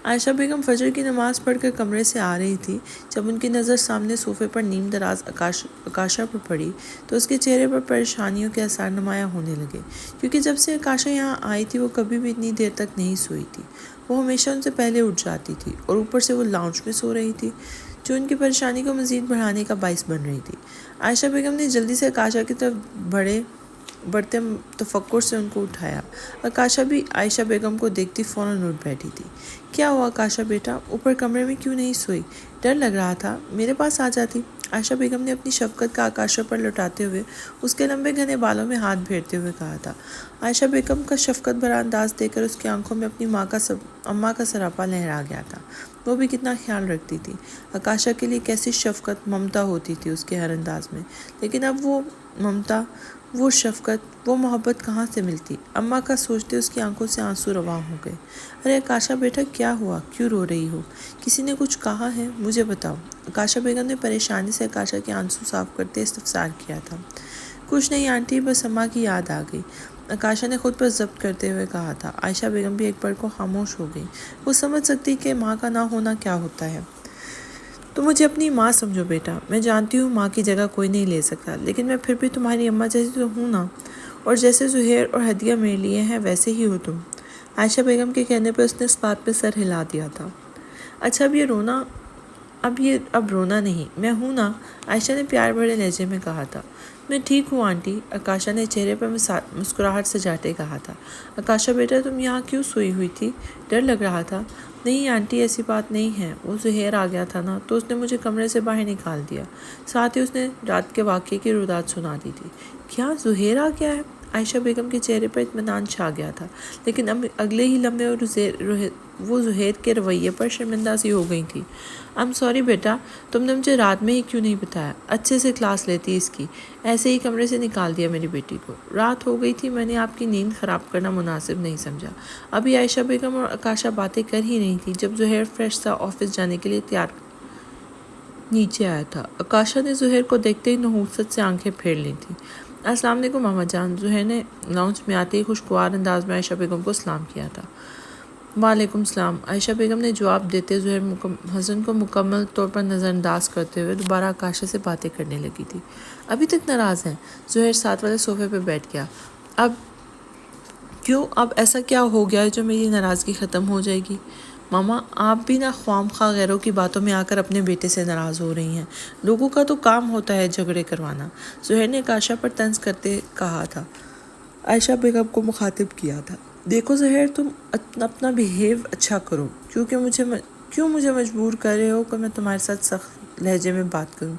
عائشہ بیگم فجر کی نماز پڑھ کر کمرے سے آ رہی تھی جب ان کی نظر سامنے صوفے پر نیم دراز اکاشا پر پڑی تو اس کے چہرے پر پریشانیوں کے آثار نمایاں ہونے لگے، کیونکہ جب سے اکاشا یہاں آئی تھی وہ کبھی بھی اتنی دیر تک نہیں سوئی تھی۔ وہ ہمیشہ ان سے پہلے اٹھ جاتی تھی اور اوپر سے وہ لاؤنج میں سو رہی تھی، جو ان کی پریشانی کو مزید بڑھانے کا باعث بن رہی تھی۔ عائشہ بیگم نے جلدی سے اکاشا کی طرف بڑھتے تفکر سے ان کو اٹھایا۔ اکاشا بھی عائشہ بیگم کو دیکھتی فوراً اٹھ بیٹھی تھی۔ کیا ہوا اکاشا بیٹا، اوپر کمرے میں کیوں نہیں سوئی؟ ڈر لگ رہا تھا، میرے پاس آ جاتی۔ عائشہ بیگم نے اپنی شفقت کا اکاشا پر لوٹاتے ہوئے اس کے لمبے گھنے بالوں میں ہاتھ پھیرتے ہوئے کہا تھا۔ عائشہ بیگم کا شفقت بھرا انداز دیکھ کر اس کی آنکھوں میں اپنی اماں کا سراپا لہرا گیا تھا۔ وہ بھی کتنا خیال رکھتی تھی۔ اکاشا کے لیے کیسی شفقت، ممتا ہوتی تھی اس کے ہر انداز میں، لیکن اب وہ ممتا، وہ شفقت، وہ محبت کہاں سے ملتی؟ اماں کا سوچتے اس کی آنکھوں سے آنسو رواں ہو گئے۔ ارے اکاشا بیٹا، کیا ہوا؟ کیوں رو رہی ہو؟ کسی نے کچھ کہا ہے؟ مجھے بتاؤ۔ اکاشا بیگم نے پریشانی سے اکاشا کے آنسو صاف کرتے استفسار کیا تھا۔ کچھ نہیں آنٹی، بس اماں کی یاد آ گئی، اکاشا نے خود پر ضبط کرتے ہوئے کہا تھا۔ عائشہ بیگم بھی ایک پل کو خاموش ہو گئی۔ وہ سمجھ سکتی کہ ماں کا نہ ہونا کیا ہوتا ہے۔ تو مجھے اپنی ماں سمجھو بیٹا، میں جانتی ہوں ماں کی جگہ کوئی نہیں لے سکتا، لیکن میں پھر بھی تمہاری اماں جیسی تو ہوں نا، اور جیسے زہیر اور ہدیہ میرے لیے ہیں ویسے ہی ہو تم۔ عائشہ بیگم کے کہنے پر اس نے اس بات پہ سر ہلا دیا تھا۔ اچھا اب رونا نہیں، میں ہوں نا، عائشہ نے پیار بھرے لہجے میں کہا تھا۔ میں ٹھیک ہوں آنٹی، اکاشا نے چہرے پر مسکراہٹ سجاتے کہا تھا۔ اکاشا بیٹا، تم یہاں کیوں سوئی ہوئی تھی؟ ڈر لگ رہا تھا؟ نہیں آنٹی، ایسی بات نہیں ہے، وہ زہیر آ گیا تھا نا تو اس نے مجھے کمرے سے باہر نکال دیا، ساتھ ہی اس نے رات کے واقعے کی روداد سنا دی تھی۔ کیا زہیر آ گیا ہے؟ عائشہ بیگم کے چہرے پر اطمینان چھا گیا تھا، لیکن اب اگلے ہی لمحے وہ زہیر کے رویے پر شرمندہ سی ہو گئی تھی۔ سوری بیٹا، تم نے مجھے رات میں ہی کیوں نہیں بتایا؟ اچھے سے کلاس لیتی اس کی، ایسے ہی کمرے سے نکال دیا میری بیٹی کو۔ رات ہو گئی تھی، میں نے آپ کی نیند خراب کرنا مناسب نہیں سمجھا۔ ابھی عائشہ بیگم اور اکاشا باتیں کر ہی رہی تھی جب زہیر فریش سا آفس جانے کے لیے تیار نیچے آیا تھا۔ اکاشا نے زہیر کو دیکھتے ہی نحوست سے آنکھیں پھیر لی تھیں۔ السلام علیکم ماما جان، زہیر نے لاؤنج میں آتے ہی خوشگوار انداز میں عائشہ بیگم کو سلام کیا تھا۔ وعلیکم السلام، عائشہ بیگم نے جواب دیتے زہیر حسن کو مکمل طور پر نظر انداز کرتے ہوئے دوبارہ اکاشا سے باتیں کرنے لگی تھی۔ ابھی تک ناراض ہیں؟ زہیر ساتھ والے صوفے پہ بیٹھ گیا۔ اب کیوں؟ اب ایسا کیا ہو گیا ہے جو میری ناراضگی ختم ہو جائے گی؟ ماما، آپ بھی نہ خواہ مخواہ غیروں کی باتوں میں آ کر اپنے بیٹے سے ناراض ہو رہی ہیں۔ لوگوں کا تو کام ہوتا ہے جھگڑے کروانا، زہیر نے اکاشا پر طنز کرتے کہا تھا۔ عائشہ بیگم کو مخاطب کیا تھا۔ دیکھو زہیر، تم اپنا بیہیو اچھا کرو، کیوں مجھے مجبور کر رہے ہو کہ میں تمہارے ساتھ سخت لہجے میں بات کروں؟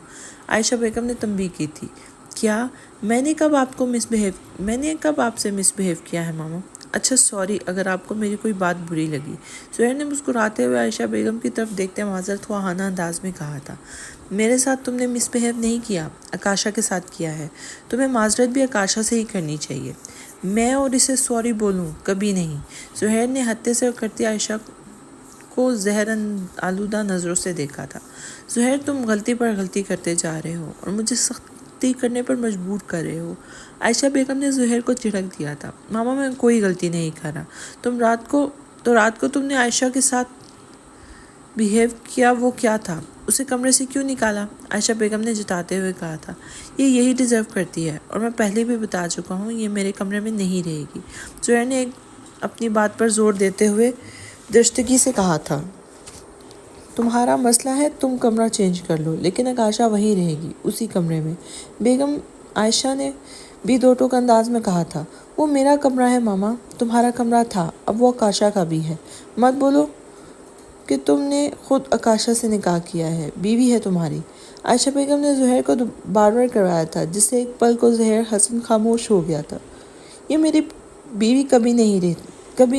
عائشہ بیگم نے تنبیہ کی تھی۔ کیا میں نے کب آپ سے مس بہیو کیا ہے ماما؟ اچھا سوری اگر آپ کو میری کوئی بات بری لگی، زہیر نے مسکراتے ہوئے عائشہ بیگم کی طرف دیکھتے معذرت خواہانہ انداز میں کہا تھا۔ میرے ساتھ تم نے مس بہیو نہیں کیا، اکاشا کے ساتھ کیا ہے، تمہیں معذرت بھی اکاشا سے ہی کرنی چاہیے۔ میں اور اسے سوری بولوں؟ کبھی نہیں۔ زہیر نے ہتے سے کرتی عائشہ کو زہر آلودہ نظروں سے دیکھا تھا۔ زہیر، تم غلطی پر غلطی کرتے جا رہے ہو اور مجھے سختی کرنے پر مجبور کر رہے ہو۔ عائشہ بیگم نے زہیر کو جھڑک دیا تھا۔ ماما، میں کوئی غلطی نہیں کر رہا۔ رات کو تم نے عائشہ کے ساتھ بیہیو کیا، وہ کیا تھا؟ اسے کمرے سے کیوں نکالا؟ عائشہ بیگم نے جتاتے ہوئے کہا تھا۔ یہ یہی ڈیزرو کرتی ہے، اور میں پہلے بھی بتا چکا ہوں، یہ میرے کمرے میں نہیں رہے گی۔ زہیر نے اپنی بات پر زور دیتے ہوئے درستگی سے کہا تھا۔ تمہارا مسئلہ ہے، تم کمرہ چینج کر لو، لیکن اکاشا وہیں رہے گی، اسی کمرے میں۔ بیگم عائشہ نے بھی دو ٹوک انداز میں کہا تھا۔ وہ میرا کمرہ ہے ماما، تمہارا کمرہ تھا، اب وہ اکاشا کا بھی ہے۔ مت بولو کہ تم نے خود اکاشا سے نکاح کیا ہے، بیوی ہے تمہاری۔ عائشہ بیگم نے زہیر کو بار بار کروایا تھا، جس سے ایک پل کو زہیر حسن خاموش ہو گیا تھا۔ یہ میری بیوی کبھی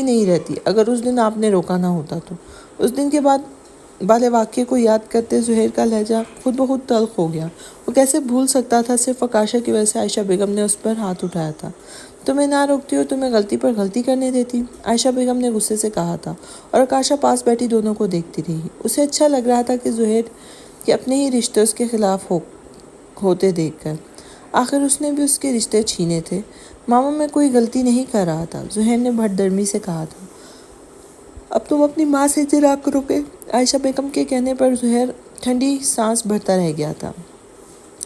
نہیں رہتی، اگر اس دن آپ نے روکا نہ ہوتا تو۔ اس دن کے بعد والے واقعے کو یاد کرتے زہیر کا لہجہ خود بخود تلخ ہو گیا۔ وہ کیسے بھول سکتا تھا، صرف اکاشا کی وجہ سے عائشہ بیگم نے اس پر ہاتھ اٹھایا تھا۔ تمہیں نہ روکتی اور تمہیں غلطی پر غلطی کرنے دیتی، عائشہ بیگم نے غصے سے کہا تھا، اور اکاشا پاس بیٹھی دونوں کو دیکھتی رہی۔ اسے اچھا لگ رہا تھا کہ زہیر کے اپنے ہی رشتے اس کے خلاف ہوتے دیکھ کر۔ آخر اس نے بھی اس کے رشتے چھینے تھے۔ ماما، میں کوئی غلطی نہیں کر رہا تھا، زہیر نے بھٹ درمی سے کہا تھا۔ اب تم اپنی ماں سے اجرا کرو گے؟ عائشہ بیگم کے کہنے پر زہیر ٹھنڈی سانس بھرتا رہ گیا تھا۔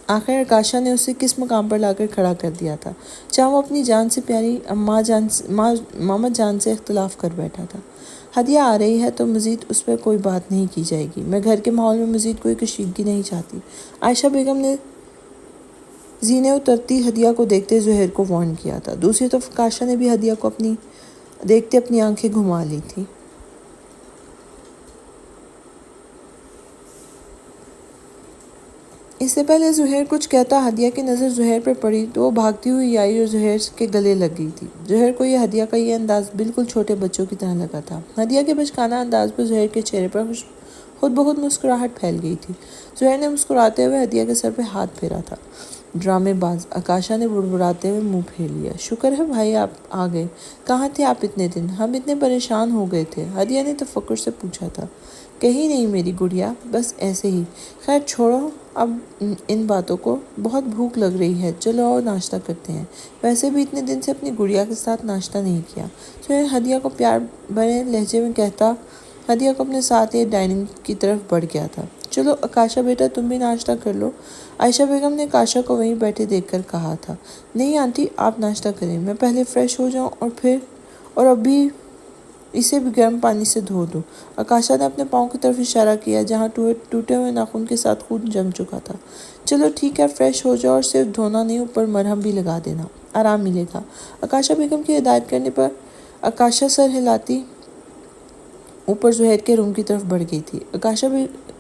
آخر آکاشا نے اسے کس مقام پر لا کر کھڑا کر دیا تھا جہاں وہ اپنی جان سے پیاری ماما جان سے اختلاف کر بیٹھا تھا۔ ہدیہ آ رہی ہے تو مزید اس پر کوئی بات نہیں کی جائے گی۔ میں گھر کے ماحول میں مزید کوئی کشیدگی نہیں چاہتی۔ عائشہ بیگم نے زینے اترتی ہدیہ کو دیکھتے زہیر کو وارن کیا تھا۔ دوسری طرف آکاشا نے بھی ہدیہ کو دیکھتے اپنی آنکھیں گھما لی تھی۔ اس سے پہلے زہیر کچھ کہتا ہدیہ کی نظر زہیر پر پڑی تو وہ بھاگتی ہوئی آئی اور زہیر کے گلے لگ گئی تھی۔ زہیر کو ہدیہ کا یہ انداز بالکل چھوٹے بچوں کی طرح لگا تھا۔ ہدیہ کے بچکانہ انداز پر زہیر کے چہرے پر خود بخود مسکراہٹ پھیل گئی تھی۔ زہیر نے مسکراتے ہوئے ہدیہ کے سر پہ ہاتھ پھیرا تھا۔ ڈرامے باز، آکاشا نے بڑبڑاتے ہوئے منہ پھیر لیا۔ شکر ہے بھائی آپ آ گئے۔ کہاں تھے آپ اتنے دن؟ ہم اتنے پریشان ہو گئے تھے، ہدیہ نے تفکر سے پوچھا تھا۔ کہیں نہیں میری گڑیا، بس ایسے ہی۔ خیر چھوڑو اب ان باتوں کو، بہت بھوک لگ رہی ہے، چلو اور ناشتہ کرتے ہیں۔ ویسے بھی اتنے دن سے اپنی گڑیا کے ساتھ ناشتہ نہیں کیا۔ زہیر ہدیہ کو پیار بھرے لہجے میں کہتا ہدیہ کو اپنے ساتھ یہ ڈائننگ کی طرف بڑھ گیا تھا۔ چلو آکاشا بیٹا تم بھی ناشتہ کر لو، عائشہ بیگم نے آکاشا کو وہیں بیٹھے دیکھ کر کہا تھا۔ نہیں آنٹی آپ ناشتہ کریں، میں پہلے فریش ہو جاؤں اور ابھی اسے بھی گرم پانی سے دھو دو۔ آکاشا نے اپنے پاؤں کی طرف اشارہ کیا جہاں ٹوٹے ہوئے ناخن کے ساتھ خون جم چکا تھا۔ چلو ٹھیک ہے، فریش ہو جاؤ اور صرف دھونا نہیں اوپر مرہم بھی لگا دینا، آرام ملے گا۔ آکاشا بیگم کی ہدایت کرنے پر آکاشا سر ہلاتی اوپر زہیر کے روم کی طرف بڑھ گئی تھی۔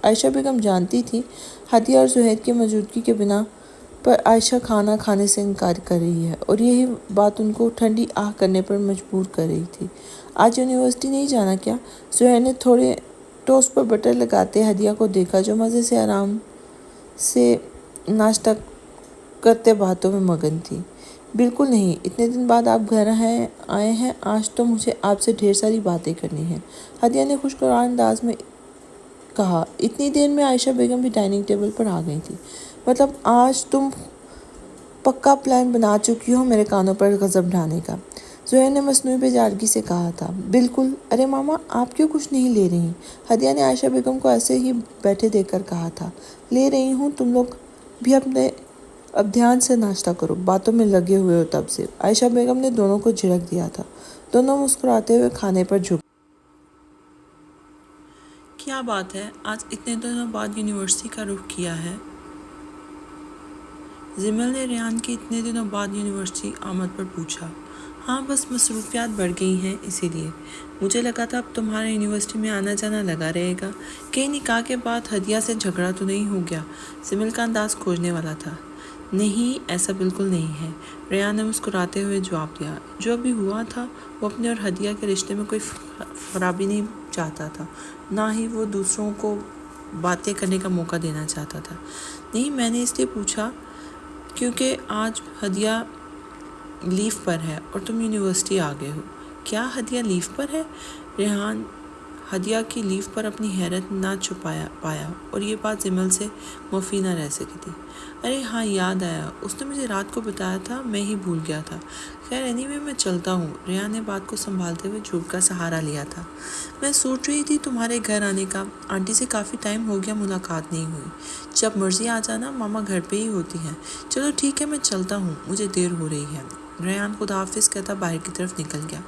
عائشہ بیگم جانتی تھی ہدیہ اور زہیر کی موجودگی کے بنا پر عائشہ کھانا کھانے سے انکار کر رہی ہے اور یہی بات ان کو ٹھنڈی آہ کرنے پر مجبور کر رہی تھی۔ آج یونیورسٹی نہیں جانا کیا؟ زہیر نے تھوڑے ٹوسٹ پر بٹر لگاتے ہدیہ کو دیکھا جو مزے سے آرام سے ناشتہ کرتے باتوں میں مگن تھی۔ بالکل نہیں، اتنے دن بعد آپ گھر آئے ہیں، آج تو مجھے آپ سے ڈھیر ساری باتیں کرنی ہیں، ہدیہ نے خوشگوار انداز میں کہا۔ اتنی دیر میں عائشہ بیگم بھی ڈائننگ ٹیبل پر آ گئی تھی۔ مطلب آج تم پکا پلان بنا چکی ہو میرے کانوں پر غضب ڈھانے کا، زہیر نے مصنوعی بیزارگی سے کہا تھا۔ بالکل، ارے ماما آپ کیوں کچھ نہیں لے رہی؟ ہدیہ نے عائشہ بیگم کو ایسے ہی بیٹھے دیکھ کر کہا تھا۔ لے رہی ہوں، تم لوگ بھی اب دھیان سے ناشتہ کرو، باتوں میں لگے ہوئے ہو تب سے۔ عائشہ بیگم نے دونوں کو جھڑک دیا تھا۔ دونوں مسکراتے ہوئے کھانے پر جھک۔ کیا بات ہے، آج اتنے دنوں بعد یونیورسٹی کا رخ کیا ہے؟ زمل نے ریحان کی اتنے دنوں بعد یونیورسٹی آمد پر پوچھا۔ ہاں بس مصروفیات بڑھ گئی ہیں اسی لیے۔ مجھے لگا تھا اب تمہارا یونیورسٹی میں آنا جانا لگا رہے گا، کہیں نکاح کے بعد ہدیہ سے جھگڑا تو نہیں ہو گیا؟ زمل کا انداز کھوجنے والا تھا۔ نہیں ایسا بالکل نہیں ہے، ریحان نے مسکراتے ہوئے جواب دیا۔ جو ابھی ہوا تھا وہ اپنے اور ہدیہ کے رشتے میں کوئی خرابی نہیں چاہتا تھا، نہ ہی وہ دوسروں کو باتیں کرنے کا موقع دینا چاہتا تھا۔ نہیں میں نے اس لیے پوچھا کیونکہ آج ہدیہ لیو پر ہے اور تم یونیورسٹی آ گئے ہو۔ کیا ہدیہ لیو پر ہے؟ ریحان ہدیہ کی لیو پر اپنی حیرت نہ چھپا پایا اور یہ بات زمل سے مفی نہ رہ سکی تھی۔ ارے ہاں یاد آیا، اس نے مجھے رات کو بتایا تھا، میں ہی بھول گیا تھا۔ خیر اینی وے میں چلتا ہوں، ریحان نے بات کو سنبھالتے ہوئے جھوٹ کا سہارا لیا تھا۔ میں سوچ رہی تھی تمہارے گھر آنے کا، آنٹی سے کافی ٹائم ہو گیا ملاقات نہیں ہوئی۔ جب مرضی آ جانا، ماما گھر پہ ہی ہوتی ہیں۔ چلو ٹھیک ہے میں چلتا ہوں، مجھے دیر ہو رہی ہے۔ ریحان خداحافظ کہتا باہر کی طرف نکل گیا۔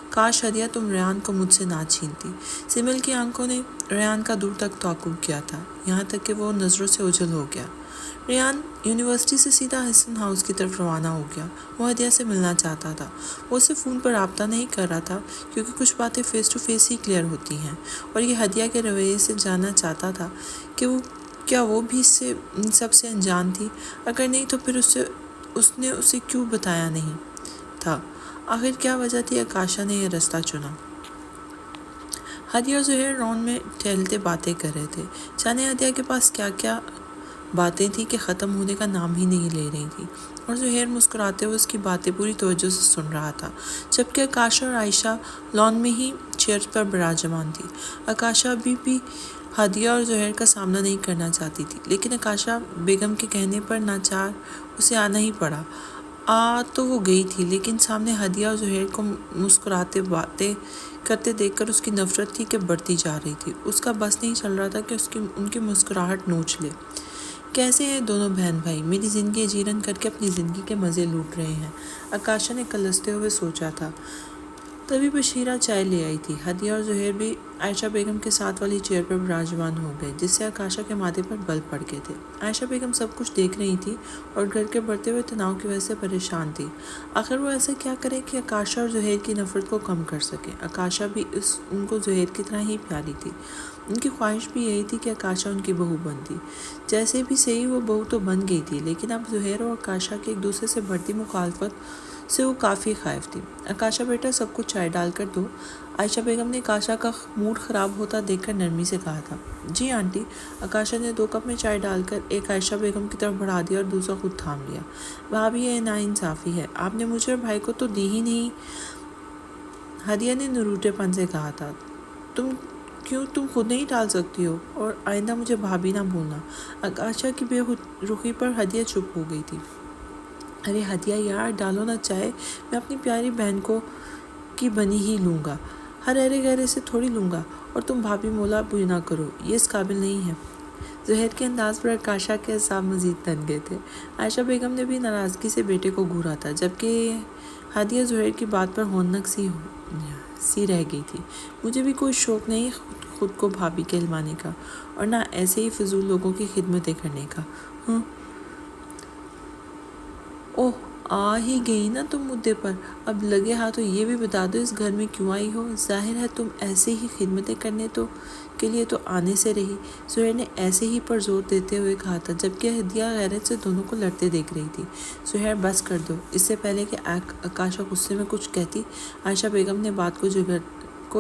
کاش ہدیہ تم ریحان کو مجھ سے نہ چھینتی۔ زمل کی آنکھوں نے ریحان کا دور تک تعاقب کیا تھا، یہاں تک کہ وہ نظروں سے اوجھل ہو گیا۔ ریحان یونیورسٹی سے سیدھا حسن ہاؤس کی طرف روانہ ہو گیا۔ وہ ہدیہ سے ملنا چاہتا تھا۔ وہ اسے فون پر رابطہ نہیں کر رہا تھا کیونکہ کچھ باتیں فیس ٹو فیس ہی کلیئر ہوتی ہیں، اور یہ ہدیہ کے رویے سے جاننا چاہتا تھا کہ کیا وہ بھی ان سب سے انجان تھی؟ اگر نہیں تو پھر اس نے اسے کیوں بتایا نہیں تھا؟ آخر کیا وجہ تھی آکاشا نے یہ رستہ چنا؟ ہدیہ اور زہیر رون میں ٹہلتے باتیں کر رہے تھے، جانے ہدیہ کے پاس کیا کیا باتیں تھیں کہ ختم ہونے کا نام ہی نہیں لے رہی تھی، اور زہیر مسکراتے ہوئے اس کی باتیں پوری توجہ سے سن رہا تھا، جبکہ آکاشا اور عائشہ لان میں ہی چیئرز پر براجمان تھی۔ آکاشا ابھی بھی ہدیہ اور زہیر کا سامنا نہیں کرنا چاہتی تھی، لیکن آکاشا بیگم کے کہنے پر ناچار اسے آنا ہی پڑا۔ تو وہ گئی تھی، لیکن سامنے ہدیہ اور زہیر کو مسکراتے باتیں کرتے دیکھ کر اس کی نفرت تھی کہ بڑھتی جا رہی تھی۔ اس کا بس نہیں چل رہا تھا کہ ان کی مسکراہٹ نوچ لے۔ کیسے ہیں دونوں بہن بھائی؟ میری زندگی اجیرن کر کے اپنی زندگی کے مزے لوٹ رہے ہیں، آکاشا نے کلستے ہوئے سوچا تھا۔ تبھی بشیرہ چائے لے آئی تھی۔ ہدیہ اور زہیر بھی عائشہ بیگم کے ساتھ والی چیئر پر براجمان ہو گئے، جس سے آکاشا کے ماتھے پر بل پڑ گئے تھے۔ عائشہ بیگم سب کچھ دیکھ رہی تھی اور گھر کے بڑھتے ہوئے تناؤ کی وجہ سے پریشان تھی۔ آخر وہ ایسا کیا کرے کہ آکاشا اور زہیر کی نفرت کو کم کر سکے۔ آکاشا بھی ان کو زہیر کی طرح ہی پیاری تھی۔ ان کی خواہش بھی یہی تھی کہ آکاشا ان کی بہو بنتی۔ جیسے بھی صحیح وہ بہو تو بن گئی تھی، لیکن اب زہیر اور آکاشا کے ایک دوسرے سے بڑھتی مخالفت سے وہ کافی خائف تھی۔ آکاشا بیٹا سب کچھ چائے ڈال کر دو، عائشہ بیگم نے آکاشا کا موڈ خراب ہوتا دیکھ کر نرمی سے کہا تھا۔ جی آنٹی۔ آکاشا نے 2 کپ میں چائے ڈال کر ایک عائشہ بیگم کی طرف بڑھا دیا اور دوسرا خود تھام لیا۔ بھابھی یہ ناانصافی ہے، آپ نے مجھے اور بھائی کو تو دی ہی نہیں، ہدیہ نے نروٹے پن سے کہا تھا۔ تم خود نہیں ڈال سکتی ہو، اور آئندہ مجھے بھابھی نہ بولنا۔ آکاشا کی بے رخی پر ہدیہ چپ ہو گئی تھی۔ ارے ہدیہ یار، ڈالو نہ چائے، میں اپنی پیاری بہن کی بنی ہی لوں گا، ہر ارے گہرے سے تھوڑی لوں گا، اور تم بھابھی مولا بھی نہ کرو، یہ اس قابل نہیں ہے۔ زہیر کے انداز پر آکاشا کے اعصاب مزید تن گئے تھے۔ عائشہ بیگم نے بھی ناراضگی سے بیٹے کو گھورا تھا، جبکہ ہدیہ زہیر کی بات پر ہونک سی رہ گئی تھی۔ مجھے بھی کوئی شوق نہیں خود کو بھابھی کہلوانے کا، اور نہ ایسے ہی فضول لوگوں کی خدمتیں کرنے کا۔ اوہ، آ ہی گئی نا تم مدعے پر، اب لگے ہاتھوں یہ بھی بتا دو اس گھر میں کیوں آئی ہو؟ ظاہر ہے تم ایسے ہی خدمتیں کرنے کے لیے تو آنے سے رہی، زہیر نے ایسے ہی پر زور دیتے ہوئے کہا تھا، جبکہ ہدیہ غیرت سے دونوں کو لڑتے دیکھ رہی تھی۔ زہیر بس کر دو۔ اس سے پہلے کہ آکاشا غصے میں کچھ کہتی، عائشہ بیگم نے بات کو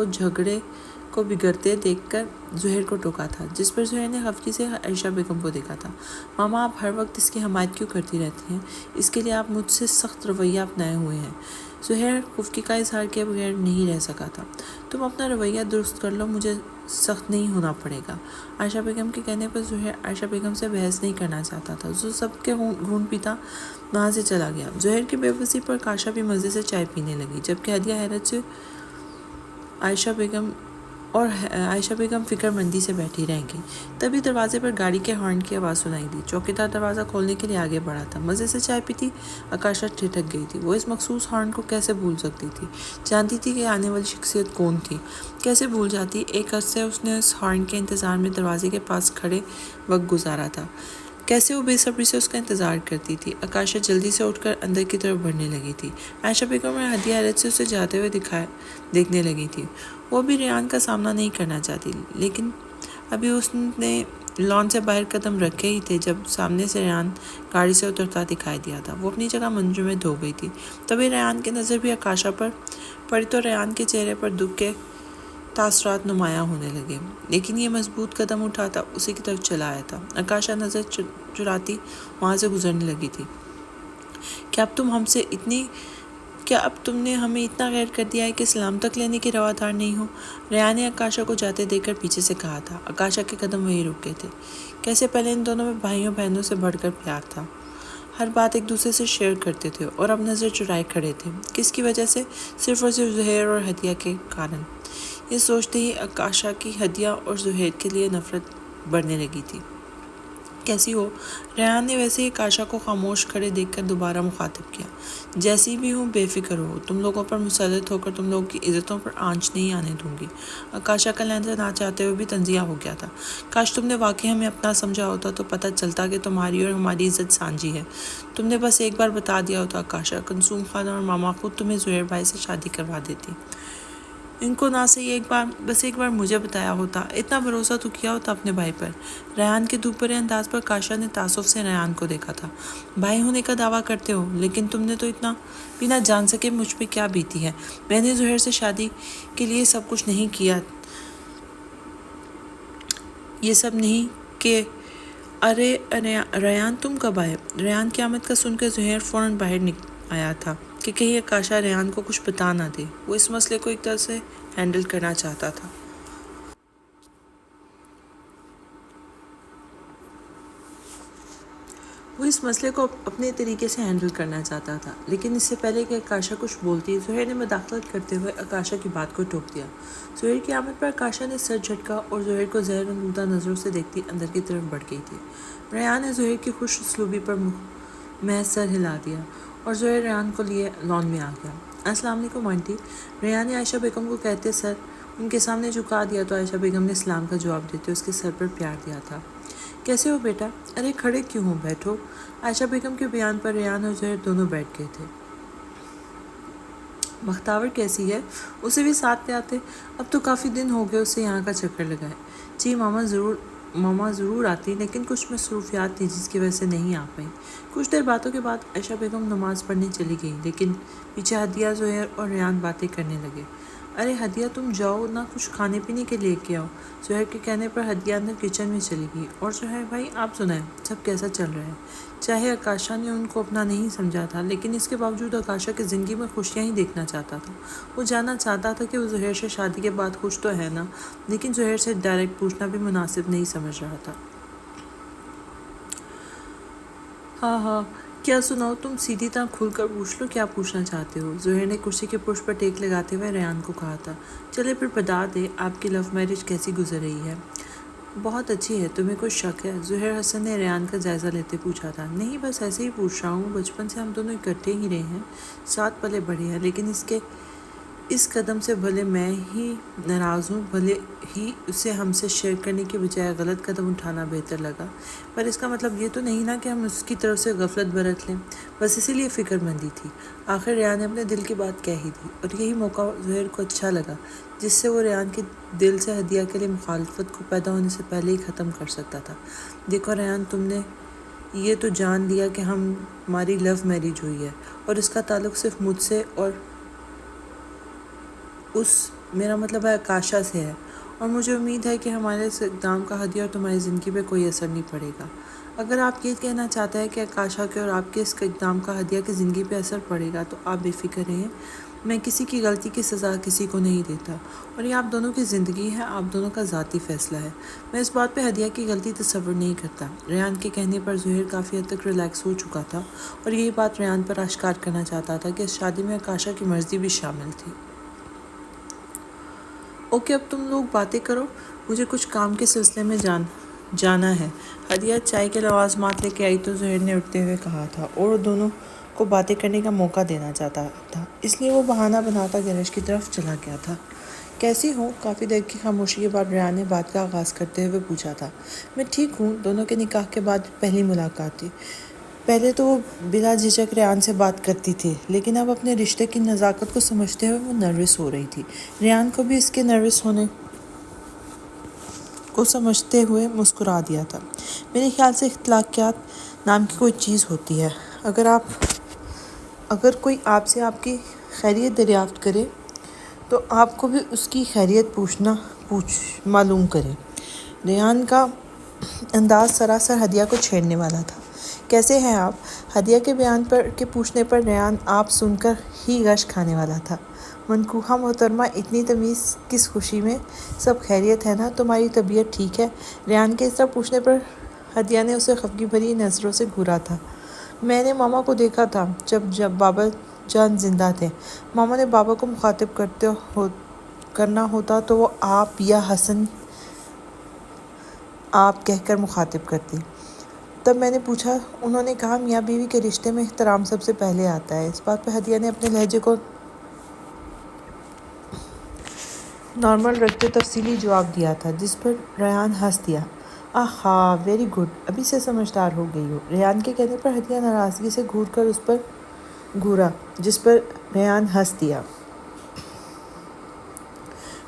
جھگڑے کو بگڑتے دیکھ کر زہیر کو ٹوکا تھا، جس پر زہیر نے خفگی سے عائشہ بیگم کو دیکھا تھا۔ ماما، آپ ہر وقت اس کی حمایت کیوں کرتی رہتی ہیں؟ اس کے لیے آپ مجھ سے سخت رویہ اپنائے ہوئے ہیں۔ زہیر خفگی کا اظہار کیے بغیر نہیں رہ سکا تھا۔ تم اپنا رویہ درست کر لو، مجھے سخت نہیں ہونا پڑے گا۔ عائشہ بیگم کے کہنے پر زہیر عائشہ بیگم سے بحث نہیں کرنا چاہتا تھا۔ جو سب کے گھونٹ پیتا وہاں سے چلا گیا۔ زہیر کی بے بسی پر آکاشا بھی مزے سے چائے پینے لگی، جبکہ ہدیہ حیرت سے عائشہ بیگم فکر مندی سے بیٹھی رہ گئی۔ تبھی دروازے پر گاڑی کے ہارن کی آواز سنائی دی۔ چوکیدار دروازہ کھولنے کے لیے آگے بڑھا تھا۔ مزے سے چائے پیتی آکاشا ٹھٹک گئی تھی۔ وہ اس مخصوص ہارن کو کیسے بھول سکتی تھی؟ جانتی تھی کہ آنے والی شخصیت کون تھی، کیسے بھول جاتی؟ ایک عرصے اس نے اس ہارن کے انتظار میں دروازے کے پاس کھڑے وقت گزارا تھا۔ کیسے وہ بے صبری سے اس کا انتظار کرتی تھی۔ آکاشا جلدی سے اٹھ کر اندر کی طرف بڑھنے لگی تھی۔ عائشہ بیگم اور ہدیہ حیرت سے اسے جاتے ہوئے دیکھنے لگی تھی۔ وہ بھی ریان کا سامنا نہیں کرنا چاہتی، لیکن ابھی اس نے لان سے باہر قدم رکھے ہی تھے جب سامنے سے ریان گاڑی سے اترتا دکھائی دیا تھا۔ وہ اپنی جگہ منجمد ہو گئی تھی۔ تبھی ریان کی نظر بھی آکاشا پر پڑی تو ریان کے چہرے پر دکھ کے تاثرات نمایاں ہونے لگے، لیکن یہ مضبوط قدم اٹھاتا اسی کی طرف چلا آیا تھا۔ آکاشا نظر چراتی وہاں سے گزرنے لگی تھی۔ کیا اب تم نے ہمیں اتنا غیر کر دیا ہے کہ سلام تک لینے کی روادار نہیں ہو؟ ریان نے آکاشا کو جاتے دیکھ کر پیچھے سے کہا تھا۔ آکاشا کے قدم وہیں رک گئے تھے۔ کیسے پہلے ان دونوں میں بھائیوں بہنوں سے بڑھ کر پیار تھا، ہر بات ایک دوسرے سے شیئر کرتے تھے، اور اب نظر چرائے کھڑے تھے۔ کس کی وجہ سے؟ صرف اور صرف زہیر اور ہدیہ کے کارن۔ یہ سوچتے ہی آکاشا کی ہدیہ اور زہیر کے لیے نفرت بڑھنے لگی تھی۔ کیسی ہو؟ ریان نے ویسے ہی آکاشا کو خاموش کھڑے دیکھ کر دوبارہ مخاطب کیا۔ جیسی بھی ہوں بے فکر ہو، تم لوگوں پر مسلط ہو کر تم لوگوں کی عزتوں پر آنچ نہیں آنے دوں گی۔ آکاشا کا لہجہ نہ چاہتے ہوئے بھی تنزیہ ہو گیا تھا۔ کاش تم نے واقعی ہمیں اپنا سمجھا ہوتا تو پتہ چلتا کہ تمہاری اور ہماری عزت سانجی ہے۔ تم نے بس ایک بار بتا دیا ہوتا آکاشا، کنسوم خانہ اور ماما خود تمہیں زہیر بھائی سے شادی کروا دیتی۔ ان کو نہ صحیح بس ایک بار مجھے بتایا ہوتا، اتنا بھروسہ تو کیا ہوتا اپنے بھائی پر۔ ریان کے دوپرے انداز پر آکاشا نے تعصب سے ریان کو دیکھا تھا۔ بھائی ہونے کا دعویٰ کرتے ہو، لیکن تم نے تو اتنا بھی نہ جان سکے مجھ پہ کیا بیتی ہے۔ میں نے زہیر سے شادی کے لیے سب کچھ نہیں کیا، یہ سب نہیں کہ ارے ریان تم کب آئے؟ ریان کی آمد کا سن کر زہیر فوراً باہر آیا تھا کہ کہیں آکاشا ریان کو کچھ بتا نہ دے۔ وہ اس مسئلے کو ایک طرح سے ہینڈل کرنا چاہتا تھا۔ وہ اس مسئلے کو اپنے طریقے سے ہینڈل کرنا چاہتا تھا، لیکن اس سے پہلے کہ آکاشا کچھ بولتی، زہیر نے مداخلت کرتے ہوئے آکاشا کی بات کو ٹوک دیا۔ زہیر کی آمد پر آکاشا نے سر جھٹکا اور زہیر کو زہر اندودہ نظروں سے دیکھتی اندر کی طرف بڑھ گئی تھی۔ ریان نے زہیر کی خوش اسلوبی پر محض سر ہلا دیا اور زہیر ریان کو لیے لان میں آ گیا۔ السلام علیکم آنٹی، ریان نے عائشہ بیگم کو کہتے سر ان کے سامنے جھکا دیا تو عائشہ بیگم نے سلام کا جواب دیتے اس کے سر پر پیار دیا تھا۔ کیسے ہو بیٹا؟ ارے کھڑے کیوں ہو، بیٹھو۔ عائشہ بیگم کے بیان پر ریان اور زہیر دونوں بیٹھ گئے تھے۔ بختاور کیسی ہے؟ اسے بھی ساتھ لے آتے، اب تو کافی دن ہو گئے اسے یہاں کا چکر لگائے۔ جی ماما ضرور آتی، لیکن کچھ مصروفیات تھی جس کی وجہ سے نہیں آ پائیں۔ کچھ دیر باتوں کے بعد عائشہ بیگم نماز پڑھنے چلی گئیں، لیکن پیچھے ہدیہ، زہیر اور ریان باتیں کرنے لگے۔ ارے ہدیہ تم جاؤ نہ، کچھ کھانے پینے کے لے کے آؤ۔ زہیر کے کہنے پر ہدیہ اندر کچن میں چلی گئی۔ اور زہیر بھائی آپ سنائیں، سب کیسا چل رہا ہے؟ چاہے آکاشا نے ان کو اپنا نہیں سمجھا تھا، لیکن اس کے باوجود آکاشا کی زندگی میں خوشیاں ہی دیکھنا چاہتا تھا۔ وہ جاننا چاہتا تھا کہ وہ زہیر سے شادی کے بعد خوش تو ہے نا، لیکن زہیر سے ڈائریکٹ پوچھنا بھی مناسب نہیں سمجھ رہا تھا۔ ہاں کیا سناؤ، تم سیدھی طرح کھل کر پوچھ لو، کیا پوچھنا چاہتے ہو؟ زہیر نے کرسی کے پشت پر ٹیک لگاتے ہوئے ریان کو کہا تھا۔ چلے پھر بتا دے، آپ کی لو میرج کیسی گزر رہی ہے؟ بہت اچھی ہے، تمہیں کوئی شک ہے؟ زہیر حسن نے ریان کا جائزہ لیتے پوچھا تھا۔ نہیں بس ایسے ہی پوچھ رہا ہوں، بچپن سے ہم دونوں اکٹھے ہی رہے ہیں، ساتھ پلے بڑھے ہیں، لیکن اس قدم سے بھلے میں ہی ناراض ہوں، بھلے ہی اسے ہم سے شیئر کرنے کی بجائے غلط قدم اٹھانا بہتر لگا، پر اس کا مطلب یہ تو نہیں نا کہ ہم اس کی طرف سے غفلت برت لیں، بس اسی لیے فکر مندی تھی۔ آخر ریان نے اپنے دل کی بات کہہ ہی دی، اور یہی موقع زہیر کو اچھا لگا جس سے وہ ریان کے دل سے ہدیہ کے لیے مخالفت کو پیدا ہونے سے پہلے ہی ختم کر سکتا تھا۔ دیکھو ریان، تم نے یہ تو جان لیا کہ ہماری لو میرج ہوئی ہے، اور اس کا تعلق صرف مجھ سے اور میرا مطلب ہے آکاشا سے ہے، اور مجھے امید ہے کہ ہمارے اس اقدام کا ہدیہ اور تمہاری زندگی پہ کوئی اثر نہیں پڑے گا۔ اگر آپ یہ کہنا چاہتے ہیں کہ آکاشا کے اور آپ کے اس اقدام کا ہدیہ کی زندگی پہ اثر پڑے گا تو آپ بے فکر رہیں، میں کسی کی غلطی کی سزا کسی کو نہیں دیتا، اور یہ آپ دونوں کی زندگی ہے، آپ دونوں کا ذاتی فیصلہ ہے۔ میں اس بات پہ ہدیہ کی غلطی تصور نہیں کرتا۔ ریان کے کہنے پر زہیر کافی حد تک ریلیکس ہو چکا تھا، اور یہی بات ریان پر آشکار کرنا چاہتا تھا کہ اس شادی میں آکاشا کی مرضی بھی شامل تھی۔ اوکے، اب تم لوگ باتیں کرو، مجھے کچھ کام کے سلسلے میں جانا ہے۔ ہدیہ چائے کے لوازمات لے کے آئی تو زہیر نے اٹھتے ہوئے کہا تھا، اور وہ دونوں کو باتیں کرنے کا موقع دینا چاہتا تھا، اس لیے وہ بہانہ بناتا گیراج کی طرف چلا گیا تھا۔ کیسی ہوں؟ کافی دیر کی خاموشی کے بعد ریان نے بات کا آغاز کرتے ہوئے پوچھا تھا۔ میں ٹھیک ہوں، دونوں کے نکاح کے بعد پہلی ملاقات تھی۔ پہلے تو وہ بلا جھجک ریان سے بات کرتی تھی، لیکن اب اپنے رشتے کی نزاکت کو سمجھتے ہوئے وہ نروس ہو رہی تھی۔ ریان کو بھی اس کے نروس ہونے کو سمجھتے ہوئے مسکرا دیا تھا۔ میرے خیال سے اخلاقیات نام کی کوئی چیز ہوتی ہے، اگر کوئی آپ سے آپ کی خیریت دریافت کرے تو آپ کو بھی اس کی خیریت معلوم کرے۔ ریان کا انداز سراسر ہدیہ کو چھیڑنے والا تھا۔ کیسے ہیں آپ؟ ہدیہ کے بیان کے پوچھنے پر ریان آپ سن کر ہی غش کھانے والا تھا۔ منکوحہ محترمہ، اتنی تمیز کس خوشی میں، سب خیریت ہے نا؟ تمہاری طبیعت ٹھیک ہے؟ ریان کے اس طرح پوچھنے پر ہدیہ نے اسے خفگی بھری نظروں سے گھورا تھا۔ میں نے ماما کو دیکھا تھا جب بابا جان زندہ تھے۔ ماما نے بابا کو مخاطب کرنا ہوتا تو وہ آپ یا حسن آپ کہہ کر مخاطب کرتی۔ تب میں نے پوچھا، انہوں نے کہا میاں بیوی کے رشتے میں احترام سب سے پہلے آتا ہے۔ اس بات پر ہدیہ نے اپنے لہجے کو نارمل رکھتے تفصیلی جواب دیا تھا، جس پر ریان ہنس دیا۔ آہا، ویری گڈ، ابھی سے سمجھدار ہو گئی ہو۔ ریان کے کہنے پر ہدیہ ناراضگی سے گھور کر اس پر گھورا، جس پر ریان ہنس دیا۔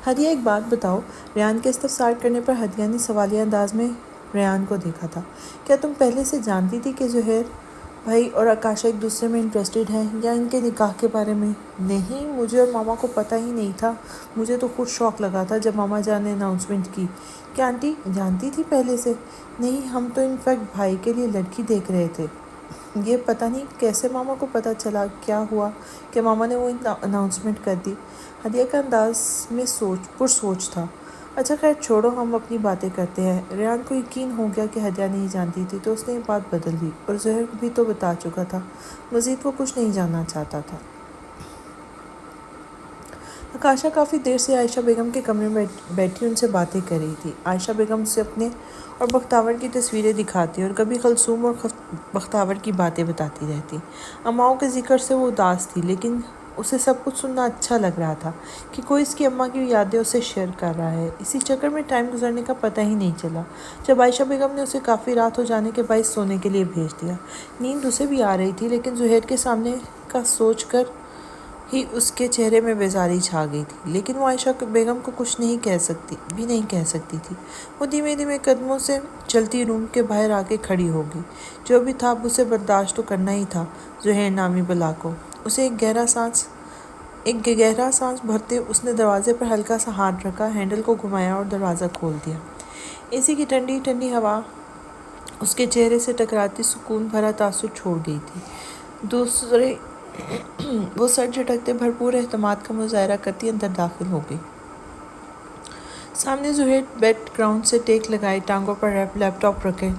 ہدیہ ایک بات بتاؤ، ریان کے استفسار کرنے پر ہدیہ نے سوالیہ انداز میں ریان کو دیکھا تھا۔ کیا تم پہلے سے جانتی تھی کہ زہیر بھائی اور آکاشا ایک دوسرے میں انٹرسٹڈ ہیں، یا ان کے نکاح کے بارے میں؟ نہیں، مجھے اور ماما کو پتہ ہی نہیں تھا، مجھے تو خود شوق لگا تھا جب ماما جان نے اناؤنسمنٹ کی۔ کیا آنٹی جانتی تھی پہلے سے؟ نہیں، ہم تو انفیکٹ بھائی کے لیے لڑکی دیکھ رہے تھے۔ یہ پتہ نہیں کیسے ماما کو پتہ چلا، کیا ہوا کہ ماما نے وہ اناؤنسمنٹ کر دی؟ ہدیہ کا انداز میں پرسوچ تھا۔ اچھا خیر چھوڑو، ہم اپنی باتیں کرتے ہیں۔ ریان کو یقین ہو گیا کہ ہدیہ نہیں جانتی تھی تو اس نے یہ بات بدل دی، اور زہر بھی تو بتا چکا تھا۔ مزید وہ کچھ نہیں جاننا چاہتا تھا۔ آکاشا کافی دیر سے عائشہ بیگم کے کمرے میں بیٹھی ان سے باتیں کر رہی تھی۔ عائشہ بیگم سے اپنے اور بختاور کی تصویریں دکھاتی اور کبھی کلثوم اور بختاور کی باتیں بتاتی رہتی۔ اماؤں کے ذکر سے وہ اداس تھی، لیکن اسے سب کچھ سننا اچھا لگ رہا تھا کہ کوئی اس کی اماں کی یادیں اسے شیئر کر رہا ہے۔ اسی چکر میں ٹائم گزرنے کا پتہ ہی نہیں چلا جب عائشہ بیگم نے اسے کافی رات ہو جانے کے باعث سونے کے لیے بھیج دیا۔ نیند اسے بھی آ رہی تھی، لیکن زہیر کے سامنے کا سوچ کر ہی اس کے چہرے میں بیزاری چھا گئی تھی، لیکن وہ عائشہ بیگم کو کچھ نہیں کہہ سکتی تھی۔ وہ دھیمے دھیمے قدموں سے چلتی روم کے باہر آ کے کھڑی ہو گئی۔ جو بھی تھا اب اسے برداشت تو کرنا ہی تھا زہیر نامی بلا کو۔ اسے ایک گہرا سانس بھرتے اس نے دروازے پر ہلکا سا ہاتھ رکھا، ہینڈل کو گھمایا اور دروازہ کھول دیا۔ اے سی کی ٹھنڈی ٹھنڈی ہوا اس کے چہرے سے ٹکراتی سکون بھرا تاثر چھوڑ گئی تھی۔ دوسرے وہ سر جھٹکتے بھرپور اعتماد کا مظاہرہ کرتی اندر داخل ہو گئی۔ سامنے زہیر بیک گراؤنڈ سے ٹیک لگائے ٹانگوں پر لیپ ٹاپ رکھے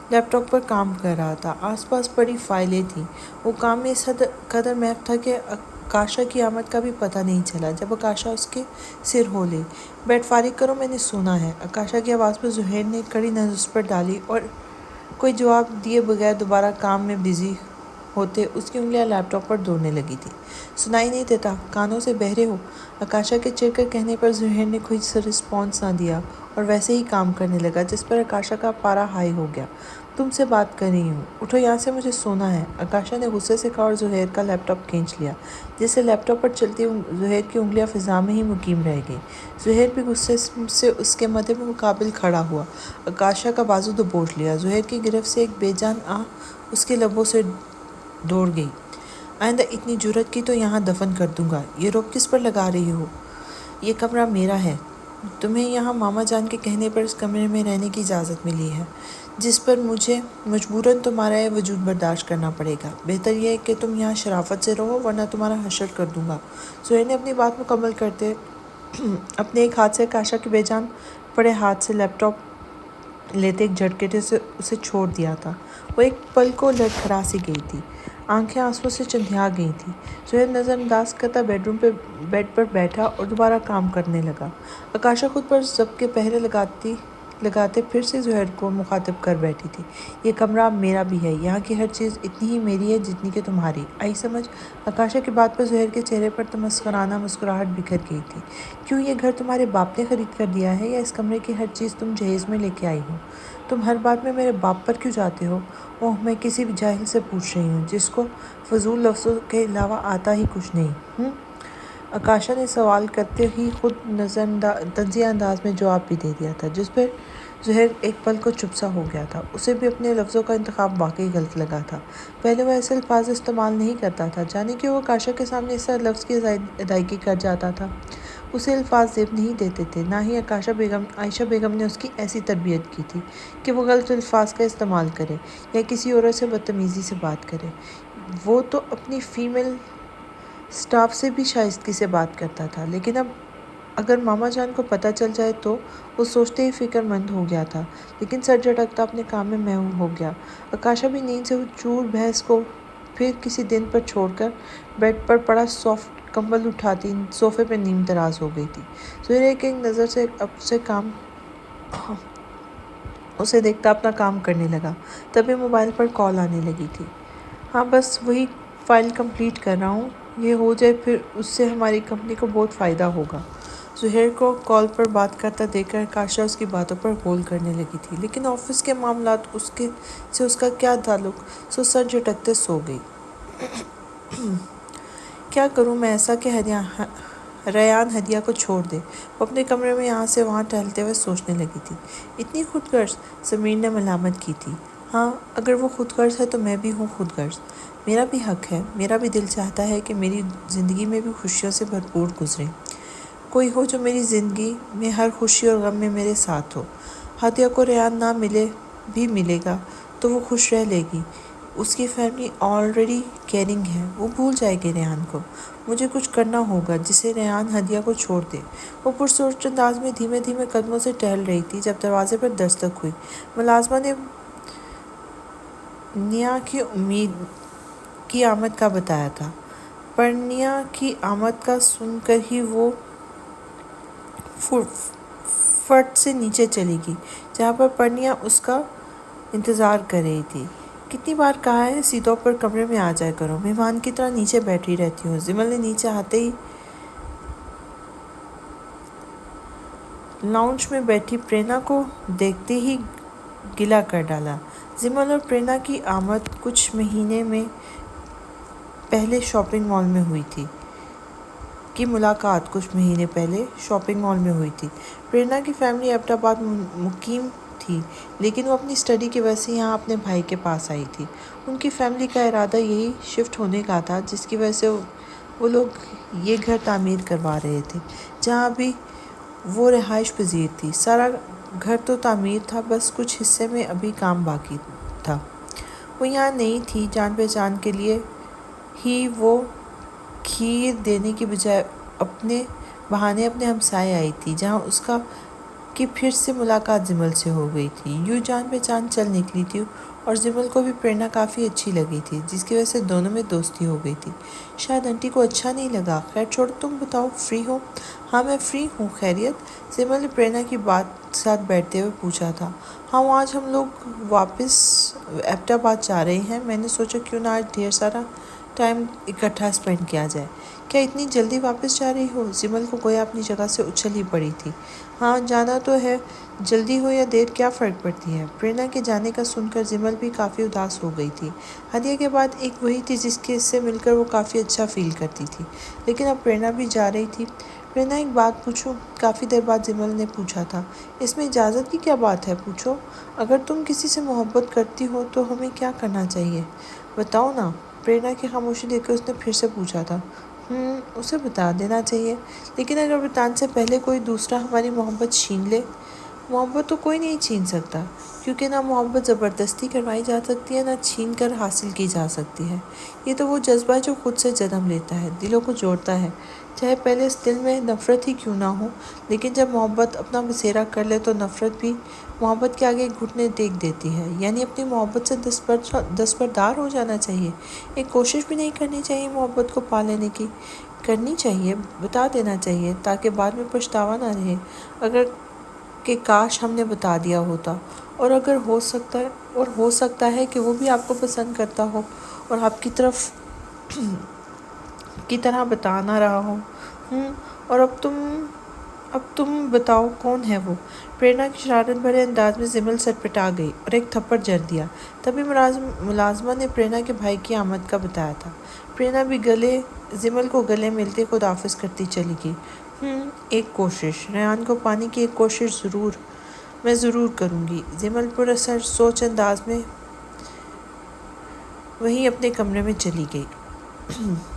لیپ ٹاپ پر کام کر رہا تھا۔ آس پاس بڑی فائلیں تھیں۔ وہ کام میں اس حد قدر محو تھا کہ آکاشا کی آمد کا بھی پتہ نہیں چلا۔ جب آکاشا اس کے سر ہولے، بیڈ فارغ کرو، میں نے سونا ہے۔ آکاشا کی آواز پر زہیر نے کڑی نظر اس پر ڈالی اور کوئی جواب دیے بغیر دوبارہ کام میں بزی ہوتے اس کی انگلیاں لیپ ٹاپ پر دوڑنے لگی تھی۔ سنائی نہیں دیتا؟ کانوں سے بہرے ہو؟ آکاشا کے چڑھ کر کہنے پر زہیر نے کوئی رسپانس نہ دیا اور ویسے ہی کام کرنے لگا، جس پر آکاشا کا پارا ہائی ہو گیا۔ تم سے بات کر رہی ہوں، اٹھو یہاں سے، مجھے سونا ہے، آکاشا نے غصے سے کہا اور زہیر کا لیپ ٹاپ کھینچ لیا، جس سے لیپ ٹاپ پر چلتی زہیر کی انگلیاں فضا میں ہی مقیم رہ گئیں۔ زہیر بھی غصے سے اس کے مدِ مقابل کھڑا ہوا، آکاشا کا بازو دبوچ لیا۔ زہیر کی گرفت سے ایک بے جان آہ اس کے لبوں سے دوڑ گئی۔ آئندہ اتنی جرأت کی تو یہاں دفن کر دوں گا۔ یہ روب کس پر لگا رہی ہو؟ یہ کمرہ میرا ہے۔ تمہیں یہاں ماما جان کے کہنے پر اس کمرے میں رہنے کی اجازت ملی ہے، جس پر مجھے مجبوراً تمہارا یہ وجود برداشت کرنا پڑے گا۔ بہتر یہ ہے کہ تم یہاں شرافت سے رہو، ورنہ تمہارا حشر کر دوں گا۔ زہیر نے اپنی بات مکمل کرتے اپنے ایک ہاتھ سے آکاشا کے بے جان پڑے ہاتھ سے لیپ ٹاپ لیتے ایک جھٹکے سے اسے چھوڑ دیا تھا۔ وہ ایک پل کو لڑکھڑا سی گئی تھی، آنکھیں آنسوؤں سے چندھیا گئی تھیں۔ زہیر نظر انداز کرتا بیڈ پر بیٹھا اور دوبارہ کام کرنے لگا۔ آکاشا خود پر ضبط کے پہرے لگاتے پھر سے زہیر کو مخاطب کر بیٹھی تھی۔ یہ کمرہ اب میرا بھی ہے، یہاں کی ہر چیز اتنی ہی میری ہے جتنی کہ تمہاری۔ آئی سمجھ؟ آکاشا کی بات پر زہیر کے چہرے پر تمسخرانہ مسکراہٹ بکھر گئی تھی۔ کیوں، یہ گھر تمہارے باپ نے خرید کر دیا ہے یا اس کمرے کی ہر چیز تم جہیز میں لے کے آئی ہو؟ تم ہر بات میں میرے باپ پر کیوں جاتے ہو؟ اوہ، میں کسی جاہل سے پوچھ رہی ہوں جس کو فضول لفظوں کے علاوہ آتا ہی کچھ نہیں۔ آکاشا نے سوال کرتے ہی خود طنزیہ انداز میں جواب بھی دے دیا تھا، جس پر زہیر ایک پل کو چپ سا ہو گیا تھا۔ اسے بھی اپنے لفظوں کا انتخاب واقعی غلط لگا تھا۔ پہلے وہ ایسے الفاظ استعمال نہیں کرتا تھا، جانے کیوں وہ آکاشا کے سامنے اس طرح لفظ کی ادائیگی کر جاتا تھا۔ اسے الفاظ زیب نہیں دیتے تھے، نہ ہی عائشہ بیگم نے اس کی ایسی تربیت کی تھی کہ وہ غلط الفاظ کا استعمال کرے یا کسی عورت سے بدتمیزی سے بات کرے۔ وہ تو اپنی فیمیل اسٹاف سے بھی شائستگی سے بات کرتا تھا، لیکن اب اگر ماما جان کو پتہ چل جائے تو؟ وہ سوچتے ہی فکر مند ہو گیا تھا، لیکن سر جھٹکتا اپنے کام میں مشغول ہو گیا۔ آکاشا بھی نیند سے چور بحث کو پھر کسی دن پر چھوڑ کر بیڈ پر پڑا سافٹ کمبل اٹھاتی صوفے پہ نیم دراز ہو گئی تھی۔ زہیر ایک نظر سے اسے دیکھتا اپنا کام کرنے لگا، تبھی موبائل پر کال آنے لگی تھی۔ ہاں بس وہی فائل کمپلیٹ کر رہا ہوں، یہ ہو جائے پھر اس سے ہماری کمپنی کو بہت فائدہ ہوگا۔ زہیر کو کال پر بات کرتا دیکھ کر آکاشا اس کی باتوں پر غول کرنے لگی تھی، لیکن آفس کے معاملات سے اس کا کیا تعلق؟ سو سر جھٹکتے سو گئی۔ کیا کروں میں ایسا کہ ریان ہدیہ کو چھوڑ دے؟ وہ اپنے کمرے میں یہاں سے وہاں ٹہلتے ہوئے سوچنے لگی تھی۔ اتنی خود غرض؟ سمیر نے ملامت کی تھی۔ ہاں، اگر وہ خود غرض ہے تو میں بھی ہوں خود غرض۔ میرا بھی حق ہے، میرا بھی دل چاہتا ہے کہ میری زندگی میں بھی خوشیوں سے بھرپور گزرے۔ کوئی ہو جو میری زندگی میں ہر خوشی اور غم میں میرے ساتھ ہو۔ ہدیہ کو ریان نہ ملے بھی ملے گا تو وہ خوش رہ لے گی۔ اس کی فیملی آلریڈی کیئرنگ ہے، وہ بھول جائے گی ریحان کو۔ مجھے کچھ کرنا ہوگا جسے ریحان ہدیہ کو چھوڑ دے۔ وہ پرسوچ انداز میں دھیمے دھیمے قدموں سے ٹہل رہی تھی جب دروازے پر دستک ہوئی۔ ملازمہ نے نیا کی آمد کا بتایا تھا۔ پرنیا کی آمد کا سن کر ہی وہ فٹ سے نیچے چلی گئی جہاں پر پرنیا اس کا انتظار کر رہی تھی۔ کتنی بار کہا ہے سیدھوں پر کمرے میں آ جایا کرو، مہمان کی طرح نیچے بیٹھی رہتی ہوں۔ زمل نے نیچے آتے ہی لاؤنج میں بیٹھی پریرنا کو دیکھتے ہی گلا کر ڈالا۔ زمل اور پریرنا کی آمد کچھ مہینے میں پہلے شاپنگ مال میں ہوئی تھی۔ پریرنا کی فیملی ایبٹ آباد مقیم تھی، لیکن وہ اپنی اسٹڈی کی وجہ سے یہاں اپنے بھائی کے پاس آئی تھی۔ ان کی فیملی کا ارادہ یہی شفٹ ہونے کا تھا، جس کی وجہ سے وہ لوگ یہ گھر تعمیر کروا رہے تھے جہاں ابھی وہ رہائش پذیر تھی۔ سارا گھر تو تعمیر تھا، بس کچھ حصے میں ابھی کام باقی تھا۔ وہ یہاں نئی تھی، جان پہچان کے لیے ہی وہ کھیر دینے کی بجائے اپنے بہانے اپنے ہمسائے آئی تھی، جہاں اس کی پھر سے ملاقات زمل سے ہو گئی تھی۔ یوں جان پہچان چل نکلی تھی اور زمل کو بھی پریرنا کافی اچھی لگی تھی، جس کی وجہ سے دونوں میں دوستی ہو گئی تھی۔ شاید انٹی کو اچھا نہیں لگا۔ خیر چھوڑو، تم بتاؤ فری ہو؟ ہاں میں فری ہوں۔ خیریت؟ زمل نے پریرنا کی بات ساتھ بیٹھتے ہوئے پوچھا تھا۔ ہاں آج ہم لوگ واپس ایبٹ آباد جا رہے ہیں، میں نے سوچا کیوں نہ آج ڈھیر سارا ٹائم اکٹھا اسپینڈ کیا جائے۔ کیا اتنی جلدی واپس جا رہی ہو؟ زمل کو گویا اپنی جگہ سے اچھل ہی پڑی تھی۔ ہاں جانا تو ہے، جلدی ہو یا دیر کیا فرق پڑتی ہے؟ پریرنا کے جانے کا سن کر زمل بھی کافی اداس ہو گئی تھی۔ ہدیہ کے بعد ایک وہی تھی جس کے سے مل کر وہ کافی اچھا فیل کرتی تھی، لیکن اب پریرنا بھی جا رہی تھی۔ پریرنا ایک بات پوچھوں؟ کافی دیر بعد زمل نے پوچھا تھا۔ اس میں اجازت کی کیا بات ہے، پوچھو۔ اگر تم کسی سے محبت کرتی ہو تو ہمیں کیا کرنا چاہیے، بتاؤ نا؟ پریرنا کی خاموشی دیکھ کر اس نے پھر سے پوچھا تھا۔ اسے بتا دینا چاہیے، لیکن اگر بتانے سے پہلے کوئی دوسرا ہماری محبت چھین لے؟ محبت تو کوئی نہیں چھین سکتا، کیونکہ نہ محبت زبردستی کروائی جا سکتی ہے، نہ چھین کر حاصل کی جا سکتی ہے۔ یہ تو وہ جذبہ ہے جو خود سے جنم لیتا ہے، دلوں کو جوڑتا ہے، چاہے پہلے اس دل میں نفرت ہی کیوں نہ ہو۔ لیکن جب محبت اپنا بسیرا کر لے تو نفرت بھی محبت کے آگے گھٹنے ٹیک دیتی ہے۔ یعنی اپنی محبت سے دستبردار ہو جانا چاہیے، ایک کوشش بھی نہیں کرنی چاہیے محبت کو پا لینے کی۔ کرنی چاہیے، بتا دینا چاہیے، تاکہ بعد میں پچھتاوا نہ رہے کہ کاش ہم نے بتا دیا ہوتا۔ اور ہو سکتا ہے کہ وہ بھی آپ کو پسند کرتا ہو اور آپ کی طرح بتا نہ رہا ہو۔ اور اب تم بتاؤ کون ہے وہ؟ پریرنا کی شرارت بھرے انداز میں زمل سٹپٹا گئی اور ایک تھپڑ جڑ دیا۔ تبھی ملازمہ نے پریرنا کے بھائی کی آمد کا بتایا تھا۔ پریرنا بھی زمل کو گلے ملتے خداحافظ کرتی چلی گئی۔ ایک کوشش، ریحان کو پانے کی ایک کوشش میں ضرور کروں گی۔ زمل پر اثر سوچ انداز میں وہیں اپنے کمرے میں چلی گئی۔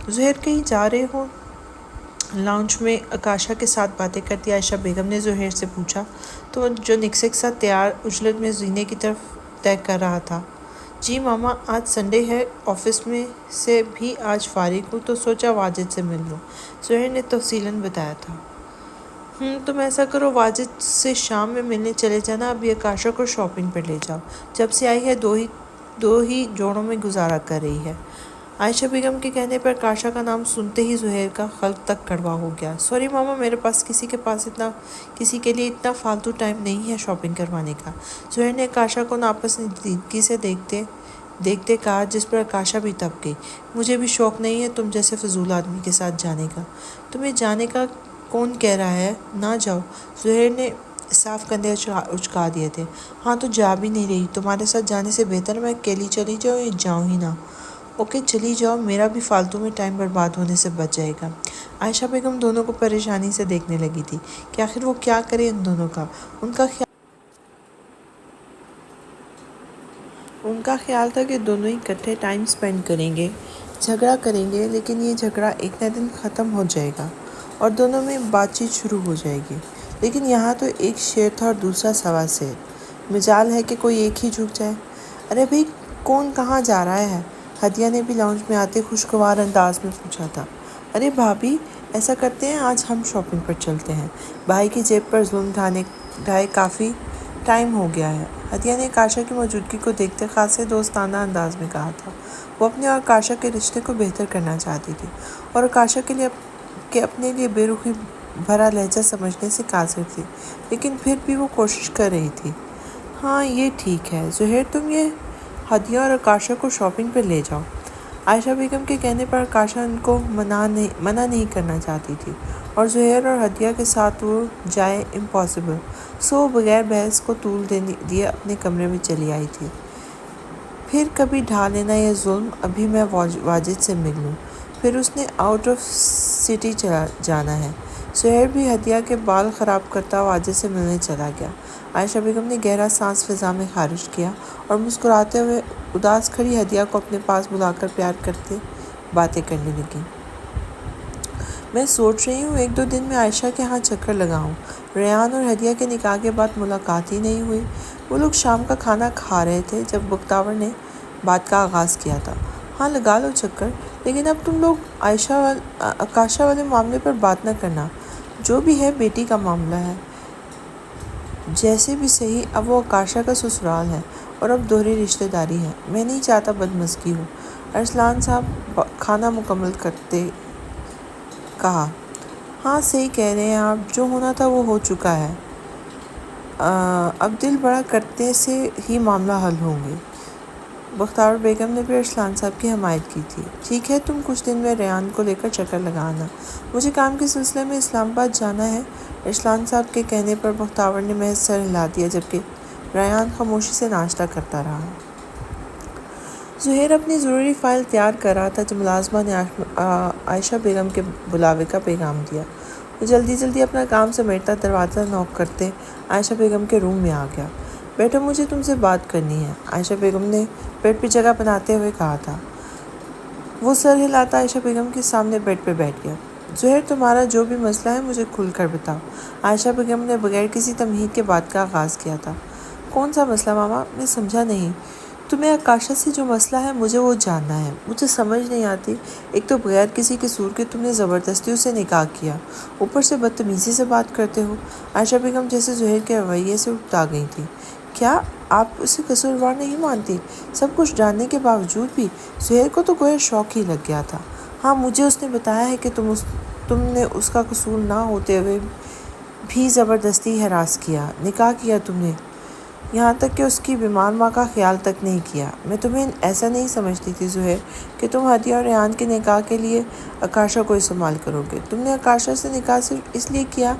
زہیر کہیں جا رہے ہو؟ لاؤنج میں آکاشا کے ساتھ باتیں کرتی عائشہ بیگم نے زہیر سے پوچھا، تو جو نکسے کے ساتھ تیار عجلت میں زینے کی طرف طے کر رہا تھا۔ جی ماما، آج سنڈے ہے، آفس میں سے بھی آج فارغ ہوں تو سوچا واجد سے مل لوں، زہیر نے تفصیلاً بتایا تھا۔ تم ایسا کرو، واجد سے شام میں ملنے چلے جانا، ابھی آکاشا کو شاپنگ پر لے جاؤ، جب سے آئی ہے دو ہی جوڑوں میں گزارا کر رہی ہے۔ عائشہ بیگم کے کہنے پر آکاشا کا نام سنتے ہی زہیر کا قلب تک کڑوا ہو گیا۔ سوری ماما، میرے پاس کسی کے لیے اتنا فالتو ٹائم نہیں ہے شاپنگ کروانے کا، زہیر نے آکاشا کو ناپسندیدگی سے دیکھتے کہا، جس پر آکاشا بھی تپ گئی۔ مجھے بھی شوق نہیں ہے تم جیسے فضول آدمی کے ساتھ جانے کا۔ تمہیں جانے کا کون کہہ رہا ہے؟ نہ جاؤ، زہیر نے صاف کندھے اچکا دیے تھے۔ ہاں تو جا بھی نہیں رہی، تمہارے ساتھ جانے سے بہتر میں اکیلی چلی جاؤں یا جاؤں ہی نہ۔ اوکے چلی جاؤ، میرا بھی فالتو میں ٹائم برباد ہونے سے بچ جائے گا۔ عائشہ بیگم دونوں کو پریشانی سے دیکھنے لگی تھی کہ آخر وہ کیا کرے ان دونوں کا۔ ان کا خیال تھا کہ دونوں ہی اکٹھے ٹائم اسپینڈ کریں گے، جھگڑا کریں گے، لیکن یہ جھگڑا ایک نہ دن ختم ہو جائے گا اور دونوں میں بات چیت شروع ہو جائے گی۔ لیکن یہاں تو ایک شیر تھا اور دوسرا سوا شیر، مجال ہے کہ کوئی ایک ہی جھک جائے۔ ارے بھئی کون کہاں جا رہا ہے؟ ہدیہ نے بھی لاؤنج میں آتے خوشگوار انداز میں پوچھا تھا۔ ارے بھابھی، ایسا کرتے ہیں آج ہم شاپنگ پر چلتے ہیں، بھائی کی جیب پر ظلم ڈھائے کافی ٹائم ہو گیا ہے، ہدیہ نے کاشا کی موجودگی کو دیکھتے خاصے دوستانہ انداز میں کہا تھا۔ وہ اپنے اور کاشا کے رشتے کو بہتر کرنا چاہتی تھی اور کاشا کے اپنے لیے بے رخی بھرا لہجہ سمجھنے سے قاصر تھی، لیکن پھر بھی وہ کوشش کر رہی تھی۔ ہاں یہ ٹھیک ہے زہیر، تم یہ ہدیہ اور کاشا کو شاپنگ پہ لے جاؤ۔ عائشہ بیگم کے کہنے پر کاشا ان کو منع نہیں کرنا چاہتی تھی اور زہیر اور ہدیہ کے ساتھ وہ جائے امپاسبل، سو بغیر بحث کو طول دیے اپنے کمرے میں چلی آئی تھی۔ پھر کبھی ڈھا لینا یہ ظلم، ابھی میں واجد سے مل لوں، پھر اس نے آؤٹ آف سٹی جانا ہے۔ زہیر بھی ہدیہ کے بال خراب کرتا واجد سے ملنے چلا گیا۔ عائشہ بیگم نے گہرا سانس فضا میں خارج کیا اور مسکراتے ہوئے اداس کھڑی ہدیہ کو اپنے پاس بلا کر پیار کرتے باتیں کرنے لگیں۔ میں سوچ رہی ہوں ایک دو دن میں عائشہ کے ہاں چکر لگاؤں۔ ریحان اور ہدیہ کے نکاح کے بعد ملاقات ہی نہیں ہوئی۔ وہ لوگ شام کا کھانا کھا رہے تھے جب بختیور نے بات کا آغاز کیا تھا۔ ہاں لگا لو چکر، لیکن اب تم لوگ کاشا والے معاملے پر بات نہ کرنا، جو بھی ہے بیٹی کا معاملہ ہے۔ جیسے بھی صحیح، اب وہ کاشا کا سسرال ہے اور اب دوہری رشتہ داری ہے۔ میں نہیں چاہتا بدمزگی ہو۔ ارسلان صاحب کھانا مکمل کرتے کہا۔ ہاں صحیح کہہ رہے ہیں آپ، جو ہونا تھا وہ ہو چکا ہے، اب دل بڑا کرنے سے ہی معاملہ حل ہوں گے۔ بختیور بیگم نے بھی ارسلان صاحب کی حمایت کی تھی۔ ٹھیک ہے، تم کچھ دن میں ریحان کو لے کر چکر لگانا، مجھے کام کے سلسلے میں اسلام آباد جانا ہے۔ ارسلان صاحب کے کہنے پر بختیور نے محض سر ہلا دیا، جبکہ ریحان خاموشی سے ناشتہ کرتا رہا۔ زہیر اپنی ضروری فائل تیار کر رہا تھا جب ملازمہ نے عائشہ بیگم کے بلاوے کا پیغام دیا۔ وہ جلدی اپنا کام سمیٹتا دروازہ نوک کرتے عائشہ بیگم کے روم میں آ گیا۔ بیٹھو، مجھے تم سے بات کرنی ہے، عائشہ بیگم نے بیڈ پہ جگہ بناتے ہوئے کہا تھا۔ وہ سر ہلاتا عائشہ بیگم کے سامنے بیڈ پہ بیٹھ گیا۔ زہیر، تمہارا جو بھی مسئلہ ہے مجھے کھل کر بتاؤ، عائشہ بیگم نے بغیر کسی تمہید کے بات کا آغاز کیا تھا۔ کون سا مسئلہ ماما؟ میں سمجھا نہیں۔ تمہیں کاشا سے جو مسئلہ ہے مجھے وہ جاننا ہے، مجھے سمجھ نہیں آتی۔ ایک تو بغیر کسی قصور کے تم نے زبردستی اسے نکاح کیا، اوپر سے بدتمیزی سے بات کرتے ہو۔ عائشہ بیگم جیسے زہیر کے رویے سے اکتا گئی تھی۔ کیا آپ اسے قصوروار نہیں مانتی؟ سب کچھ جاننے کے باوجود بھی؟ زہیر کو تو گویا شوق ہی لگ گیا تھا۔ ہاں، مجھے اس نے بتایا ہے کہ تم نے اس کا قصور نہ ہوتے ہوئے بھی زبردستی ہراس کیا، نکاح کیا تم نے، یہاں تک کہ اس کی بیمار ماں کا خیال تک نہیں کیا۔ میں تمہیں ایسا نہیں سمجھتی تھی زہیر کہ تم ہدیہ اور ریحان کے نکاح کے لیے کاشا کو استعمال کرو گے۔ تم نے کاشا سے نکاح صرف اس لیے کیا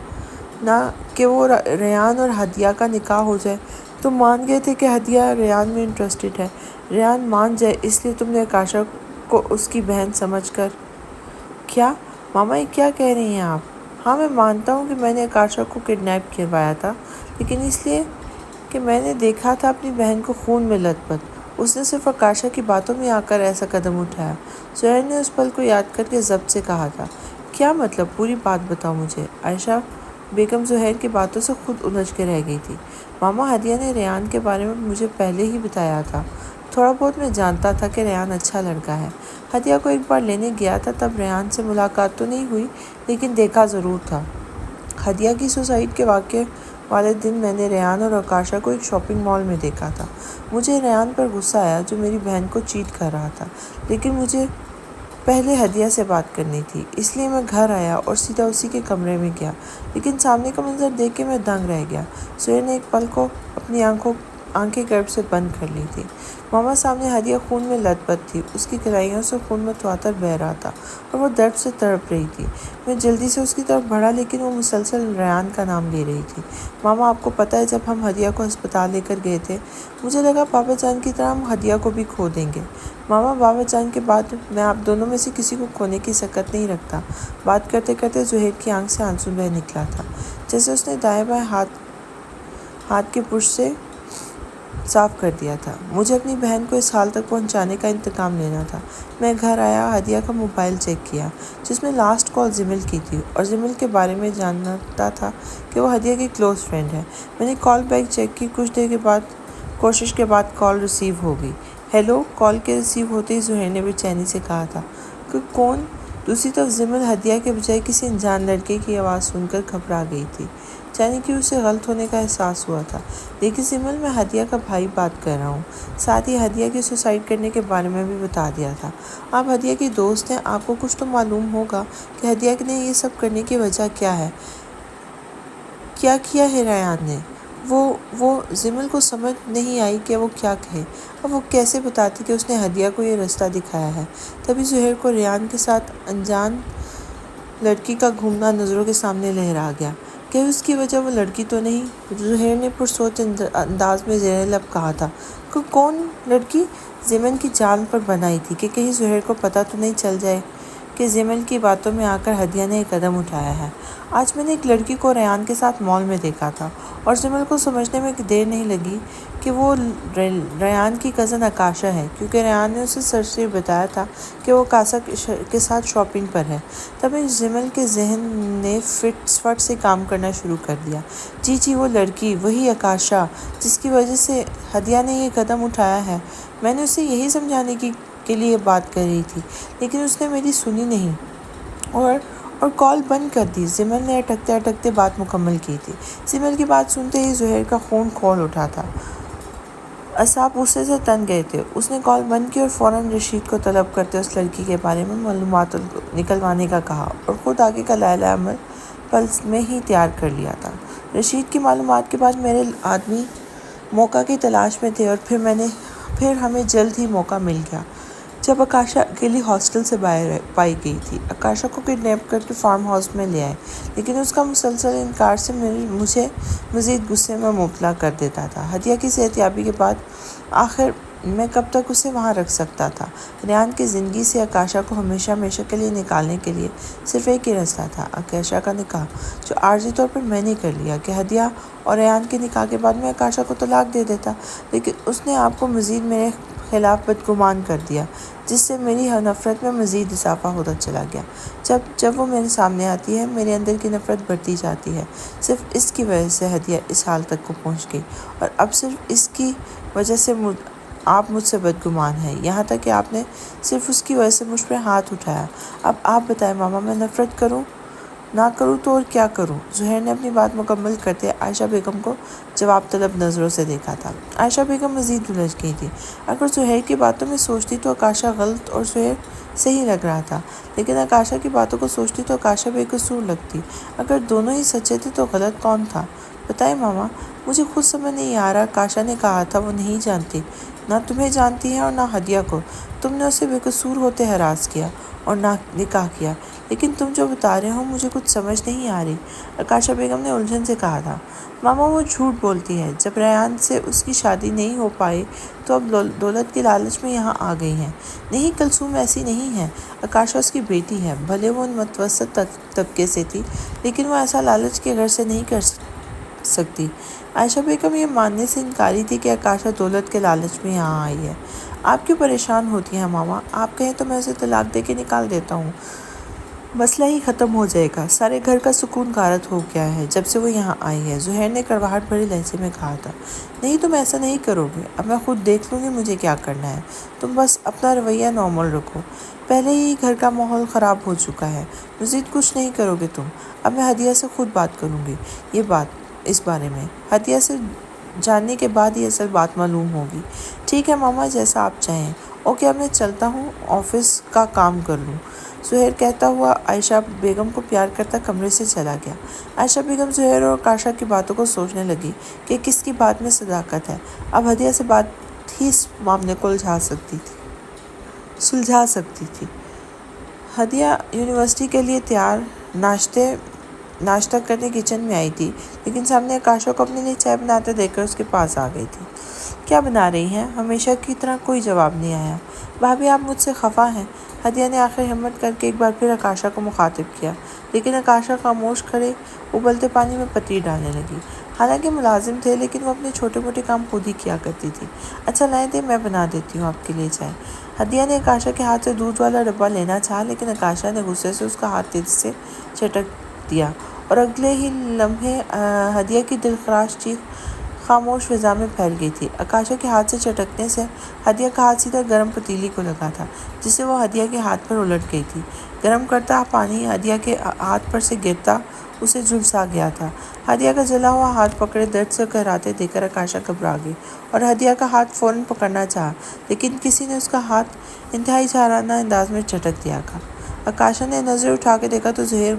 نہ کہ وہ ریحان اور ہدیہ کا نکاح ہو جائے۔ تم مان گئے تھے کہ ہدیہ ریحان میں انٹرسٹڈ ہے، ریحان مان جائے، اس لیے تم نے کاشا کو اس کی بہن سمجھ کر۔ کیا ماما، یہ کیا کہہ رہی ہیں آپ؟ ہاں میں مانتا ہوں کہ میں نے کاشا کو کڈنیپ کروایا تھا، لیکن اس لیے کہ میں نے دیکھا تھا اپنی بہن کو خون میں لت پت۔ اس نے صرف کاشا کی باتوں میں آ کر ایسا قدم اٹھایا۔ زہیر نے اس پل کو یاد کر کے ضبط سے کہا تھا۔ کیا مطلب؟ پوری بات بتاؤ مجھے۔ عائشہ بیگم زہیر کی باتوں سے خود الجھ کے رہ گئی تھی۔ ماما، ہدیہ نے ریحان کے بارے میں مجھے پہلے ہی بتایا تھا، تھوڑا بہت میں جانتا تھا کہ ریحان اچھا لڑکا ہے۔ ہدیہ کو ایک بار لینے گیا تھا، تب ریحان سے ملاقات تو نہیں ہوئی، لیکن دیکھا ضرور تھا۔ ہدیہ کی سوسائٹ کے واقعے والے دن میں نے ریحان اور کاشا کو ایک شاپنگ مال میں دیکھا تھا۔ مجھے ریحان پر غصہ آیا جو میری بہن کو چیٹ کر رہا تھا، لیکن مجھے پہلے ہدیہ سے بات کرنی تھی، اس لیے میں گھر آیا اور سیدھا اسی کے کمرے میں گیا، لیکن سامنے کا منظر دیکھ کے میں دنگ رہ گیا۔ زہیر نے ایک پل کو اپنی آنکھیں گرب سے بند کر لی تھی۔ ماما، سامنے ہدیہ خون میں لت پت تھی، اس کی کلائیوں سے خون متواتر بہہ رہا تھا اور وہ درد سے تڑپ رہی تھی۔ میں جلدی سے اس کی طرف بڑھا، لیکن وہ مسلسل ریحان کا نام لے رہی تھی۔ ماما، آپ کو پتہ ہے جب ہم ہدیہ کو ہسپتال لے کر گئے تھے، مجھے لگا بابا جان کی طرح ہم ہدیہ کو بھی کھو دیں گے۔ ماما، بابا جان کے بعد میں آپ دونوں میں سے کسی کو کھونے کی سکت نہیں رکھتا۔ بات کرتے کرتے زہیر کی آنکھ سے آنسو بہہ نکلا تھا، جیسے اس نے دائیں بائیں ہاتھ کے پرش سے صاف کر دیا تھا۔ مجھے اپنی بہن کو اس حال تک پہنچانے کا انتقام لینا تھا۔ میں گھر آیا، ہدیہ کا موبائل چیک کیا جس میں لاسٹ کال زمل کی تھی، اور زمل کے بارے میں جانتا تھا کہ وہ ہدیہ کی کلوز فرینڈ ہے۔ میں نے کال بیک چیک کی، کچھ دیر کے بعد کوشش کے بعد کال ریسیو ہو گئی۔ ہیلو، کال کے ریسیو ہوتے ہی زہیر نے بے چینی سے کہا تھا کہ کون؟ دوسری طرف زمل ہدیہ کے بجائے کسی انجان لڑکے کی آواز سن کر گھبرا گئی تھی، یعنی کہ اسے غلط ہونے کا احساس ہوا تھا۔ لیکن زمل، میں ہدیہ کا بھائی بات کر رہا ہوں، ساتھ ہی ہدیہ کی سوسائڈ کرنے کے بارے میں بھی بتا دیا تھا۔ آپ ہدیہ کی دوست ہیں، آپ کو کچھ تو معلوم ہوگا کہ ہدیہ نے یہ سب کرنے کی وجہ کیا ہے۔ کیا کیا ہے ریان نے؟ وہ زمل کو سمجھ نہیں آئی کہ وہ کیا کہے۔ اب وہ کیسے بتاتی کہ اس نے ہدیہ کو یہ رستہ دکھایا ہے؟ تبھی زہیر کو ریان کے ساتھ انجان لڑکی کا گھومنا نظروں کے سامنے لہرا گیا۔ کہ اس کی وجہ وہ لڑکی تو نہیں؟ زہیر نے پرسوچ انداز میں زیر لب کہا تھا کہ کون لڑکی؟ زمن کی جان پر بنائی تھی کہ کہیں زہیر کو پتہ تو نہیں چل جائے کہ زمن کی باتوں میں آ کر ہدیہ نے ایک قدم اٹھایا ہے۔ آج میں نے ایک لڑکی کو ریان کے ساتھ مال میں دیکھا تھا، اور زمل کو سمجھنے میں دیر نہیں لگی کہ وہ ریان کی کزن آکاشا ہے، کیونکہ ریان نے اسے سرسری بتایا تھا کہ وہ آکاشا کے ساتھ شاپنگ پر ہے۔ تبھی زمل کے ذہن نے فٹ سے کام کرنا شروع کر دیا۔ جی وہ لڑکی، وہی آکاشا جس کی وجہ سے ہدیہ نے یہ قدم اٹھایا ہے۔ میں نے اسے یہی سمجھانے کے لیے بات کر رہی تھی، لیکن اس نے میری سنی نہیں اور کال بند کر دی۔ زمل نے اٹکتے اٹکتے بات مکمل کی تھی۔ زمل کی بات سنتے ہی زہیر کا خون کھول اٹھا تھا، اعصاب غصے سے تن گئے تھے۔ اس نے کال بند کی اور فوراً رشید کو طلب کرتے اس لڑکی کے بارے میں معلومات نکلوانے کا کہا، اور خود آگے کا لائحہ عمل پل میں ہی تیار کر لیا تھا۔ رشید کی معلومات کے بعد میرے آدمی موقع کی تلاش میں تھے، اور پھر ہمیں جلد ہی موقع مل گیا جب آکاشا اکیلی ہاسٹل سے باہر پائی گئی تھی۔ آکاشا کو کڈنیپ کر کے فارم ہاؤس میں لے آئے، لیکن اس کا مسلسل انکار سے مجھے مزید غصے میں مبتلا کر دیتا تھا۔ ہدیہ کی صحت یابی کے بعد آخر میں کب تک اسے وہاں رکھ سکتا تھا؟ ریان کی زندگی سے آکاشا کو ہمیشہ کے لیے نکالنے کے لیے صرف ایک ہی راستہ تھا، آکاشا کا نکاح، جو عارضی طور پر میں نے کر لیا کہ ہدیہ اور ریان کے نکاح کے بعد میں آکاشا کو طلاق دے دیتا، لیکن اس نے آپ کو مزید میرے خلاف بدگمان کر دیا، جس سے میری نفرت میں مزید اضافہ ہوتا چلا گیا۔ جب وہ میرے سامنے آتی ہے، میرے اندر کی نفرت بڑھتی جاتی ہے۔ صرف اس کی وجہ سے ہدیہ اس حال تک کو پہنچ گئی، اور اب صرف اس کی وجہ سے آپ مجھ سے بدگمان ہیں، یہاں تک کہ آپ نے صرف اس کی وجہ سے مجھ پہ ہاتھ اٹھایا۔ اب آپ بتائیں ماما، میں نفرت کروں؟ نہ کروں تو اور کیا کروں؟ زہیر نے اپنی بات مکمل کرتے عائشہ بیگم کو جواب طلب نظروں سے دیکھا تھا۔ عائشہ بیگم مزید الجھ گئی تھی۔ اگر زہیر کی باتوں میں سوچتی تو آکاشا غلط اور زہیر صحیح لگ رہا تھا، لیکن آکاشا کی باتوں کو سوچتی تو آکاشا بے قصور لگتی۔ اگر دونوں ہی سچے تھے تو غلط کون تھا؟ بتائیں ماما، مجھے خود سمجھ نہیں آ رہا۔ آکاشا نے کہا تھا وہ نہیں جانتی، نہ تمہیں جانتی ہے اور نہ ہدیہ کو۔ تم نے اسے بے قصور ہوتے ہراس کیا اور نہ نکاح کیا، لیکن تم جو بتا رہے ہو مجھے کچھ سمجھ نہیں آ رہی، آکاشا بیگم نے الجھن سے کہا تھا۔ ماما، وہ جھوٹ بولتی ہے۔ جب ریان سے اس کی شادی نہیں ہو پائی تو اب دولت کے لالچ میں یہاں آ گئی ہیں۔ نہیں، کلثوم ایسی نہیں ہے۔ آکاشا اس کی بیٹی ہے، بھلے وہ متوسط طبقے سے تھی، لیکن وہ ایسا لالچ کے گھر سے نہیں کر سکتی۔ عائشہ بیگم یہ ماننے سے انکاری تھی کہ آکاشا دولت کے لالچ میں یہاں آئی ہے۔ آپ کیوں پریشان ہوتی ہیں ماما؟ آپ کہیں تو میں اسے طلاق دے کے نکال دیتا ہوں، مسئلہ ہی ختم ہو جائے گا۔ سارے گھر کا سکون غارت ہو گیا ہے جب سے وہ یہاں آئی ہے، زہیر نے کڑواہٹ بھرے لہجے میں کہا تھا۔ نہیں، تم ایسا نہیں کرو گے، اب میں خود دیکھ لوں گی مجھے کیا کرنا ہے۔ تم بس اپنا رویہ نارمل رکھو، پہلے ہی گھر کا ماحول خراب ہو چکا ہے، مزید کچھ نہیں کرو گے تم۔ اب میں ہدیہ سے خود بات کروں گی اس بارے میں، ہدیہ سے جاننے کے بعد ہی اصل بات معلوم ہوگی۔ ٹھیک ہے ماما، جیسا آپ چاہیں۔ اوکے، اب میں چلتا ہوں، آفس کا کام کر لوں، زہیر کہتا ہوا عائشہ بیگم کو پیار کرتا کمرے سے چلا گیا۔ عائشہ بیگم زہیر اور آکاشا کی باتوں کو سوچنے لگی کہ کس کی بات میں صداقت ہے۔ اب ہدیہ سے بات ہی اس معاملے کو سلجھا سکتی تھی۔ ہدیہ یونیورسٹی کے لیے تیار ناشتہ کرنے کچن میں آئی تھی، لیکن سامنے آکاشا کو اپنے لیے چائے بناتے دیکھ کر اس کے پاس آ گئی تھی۔ کیا بنا رہی ہیں؟ ہمیشہ کی طرح کوئی جواب نہیں آیا۔ بھابھی، آپ مجھ سے خفا ہیں؟ ہدیہ نے آخر ہمت کر کے ایک بار پھر آکاشا کو مخاطب کیا، لیکن آکاشا خاموش کھڑے ابلتے پانی میں پتیل ڈالنے لگی۔ حالانکہ ملازم تھے، لیکن وہ اپنے چھوٹے موٹے کام خود ہی کیا کرتی تھی۔ اچھا لائیں دیں، میں بنا دیتی ہوں آپ کے لیے چائے۔ ہدیہ نے آکاشا کے ہاتھ سے دودھ والا ڈبہ لینا چاہا، لیکن آکاشا نے غصے سے اس کا ہاتھ تیزی سے جھٹک دیا، اور اگلے ہی لمحے ہدیہ کی دلخراش چیخ خاموش فضا میں پھیل گئی تھی۔ آکاشا کے ہاتھ سے چٹکنے سے ہدیہ کا ہاتھ سیدھا گرم پتیلی کو لگا تھا، جس سے وہ ہدیہ کے ہاتھ پر الٹ گئی تھی۔ گرم کرتا پانی ہدیہ کے ہاتھ پر سے گرتا اسے جھلسا گیا تھا۔ ہدیہ کا جلا ہوا ہاتھ پکڑے درد سے کہراتے دیکھ کر آکاشا گھبرا گئی اور ہدیہ کا ہاتھ فوراً پکڑنا چاہا، لیکن کسی نے اس کا ہاتھ انتہائی جارحانہ انداز میں جھٹک دیا تھا۔ آکاشا نے نظر اٹھا کے دیکھا تو ظہیر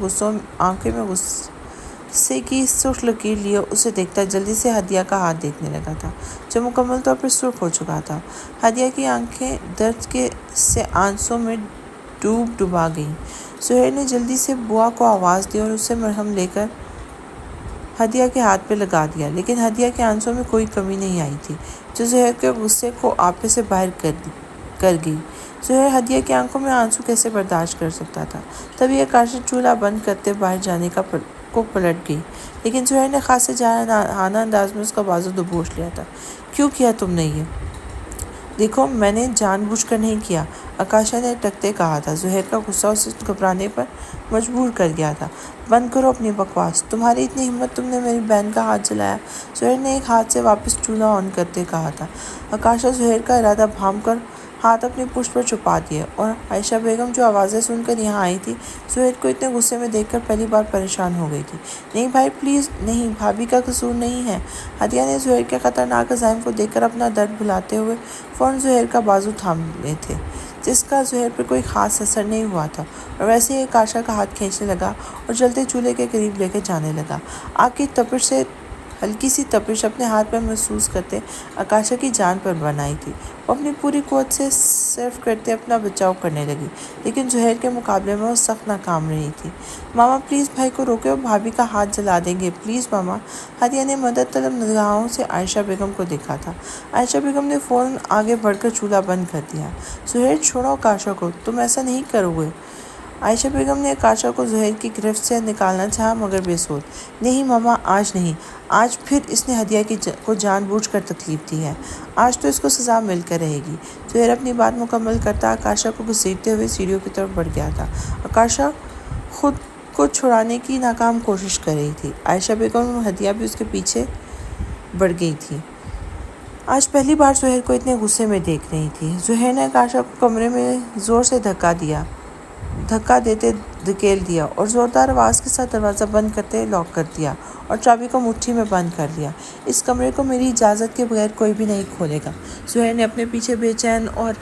آنکھوں میں غصے کی سرخ لکیر لیے اسے دیکھتا جلدی سے ہدیہ کا ہاتھ دیکھنے لگا تھا، جو مکمل طور پر سرخ ہو چکا تھا۔ ہدیہ کی آنکھیں درد سے آنسوں میں ڈوبا گئیں۔ ظہیر نے جلدی سے بوا کو آواز دی اور اسے مرہم لے کر ہدیہ کے ہاتھ پہ لگا دیا، لیکن ہدیہ کے آنسوں میں کوئی کمی نہیں آئی تھی، جو ظہیر کے غصے کو آپے سے باہر کر گئی۔ ظہیر ہدیہ کی آنکھوں میں آنسو کیسے برداشت کر سکتا تھا؟ تبھی آکاشا چولہا بند کرتے باہر جانے کو پلٹ گئی، لیکن ظہیر نے خاصے جارحانہ انداز میں اس کا بازو دبوچ لیا تھا۔ کیوں کیا تم نے یہ؟ دیکھو، میں نے جان بوجھ کر نہیں کیا، آکاشا نے ٹکتے کہا تھا۔ ظہیر کا غصہ اسے گھبرانے پر مجبور کر گیا تھا۔ بند کرو اپنی بکواس، تمہاری اتنی ہمت، تم نے میری بہن کا ہاتھ جلایا، ظہیر نے ایک ہاتھ سے واپس چولہا آن کرتے کہا تھا۔ آکاشا ظہیر کا ارادہ بھانپ کر ہاتھ اپنی پشت پر چھپا دیے، اور عائشہ بیگم جو آوازیں سن کر یہاں آئی تھی، ظہیر کو اتنے غصے میں دیکھ کر پہلی بار پریشان ہو گئی تھی۔ نہیں بھائی پلیز نہیں، بھابھی کا قصور نہیں ہے۔ ہدیہ نے ظہیر کے خطرناک عزائم کو دیکھ کر اپنا درد بھلاتے ہوئے فوراً ظہیر کا بازو تھامے تھے، جس کا ظہیر پر کوئی خاص اثر نہیں ہوا تھا، اور ویسے ہی آکاشا کا ہاتھ کھینچنے لگا اور جلتے چولہے کے قریب لے کے جانے لگا۔ آگ کی تپش سے ہلکی سی تپش اپنے ہاتھ پر محسوس کرتے آکاشا کی جان پر بن آئی تھی۔ وہ اپنی پوری قوت سے صرف کرتے اپنا بچاؤ کرنے لگی، لیکن ظہیر کے مقابلے میں وہ سخت ناکام رہی تھی۔ ماما پلیز بھائی کو روکے، وہ بھابھی کا ہاتھ جلا دیں گے، پلیز ماما۔ ہدیہ نے مدد طلب نگاہوں سے عائشہ بیگم کو دیکھا تھا۔ عائشہ بیگم نے فوراً آگے بڑھ کر چولہا بند کر دیا۔ ظہیر چھوڑو آکاشا کو، تم ایسا نہیں کرو گے۔ عائشہ بیگم نے آکاشا کو ظہیر کی گرفت سے نکالنا چاہا، مگر بے سود۔ نہیں ماما، آج نہیں، آج پھر اس نے ہدیہ کو جان بوجھ کر تکلیف دی ہے، آج تو اس کو سزا مل کر رہے گی۔ ظہیر اپنی بات مکمل کرتا آکاشا کو گھسیٹتے ہوئے سیڑھیوں کی طرف بڑھ گیا تھا۔ آکاشا خود کو چھڑانے کی ناکام کوشش کر رہی تھی۔ عائشہ بیگم اور ہدیہ بھی اس کے پیچھے بڑھ گئی تھی۔ آج پہلی بار ظہیر کو اتنے غصے میں دیکھ رہی تھی۔ ظہیر نے آکاشا کو کمرے میں زور سے دھکا دیتے دھکیل دیا اور زوردار آواز کے ساتھ دروازہ بند کرتے لاک کر دیا اور چابی کو مٹھی میں بند کر لیا۔ اس کمرے کو میری اجازت کے بغیر کوئی بھی نہیں کھولے گا، ظہیر نے اپنے پیچھے بے چین اور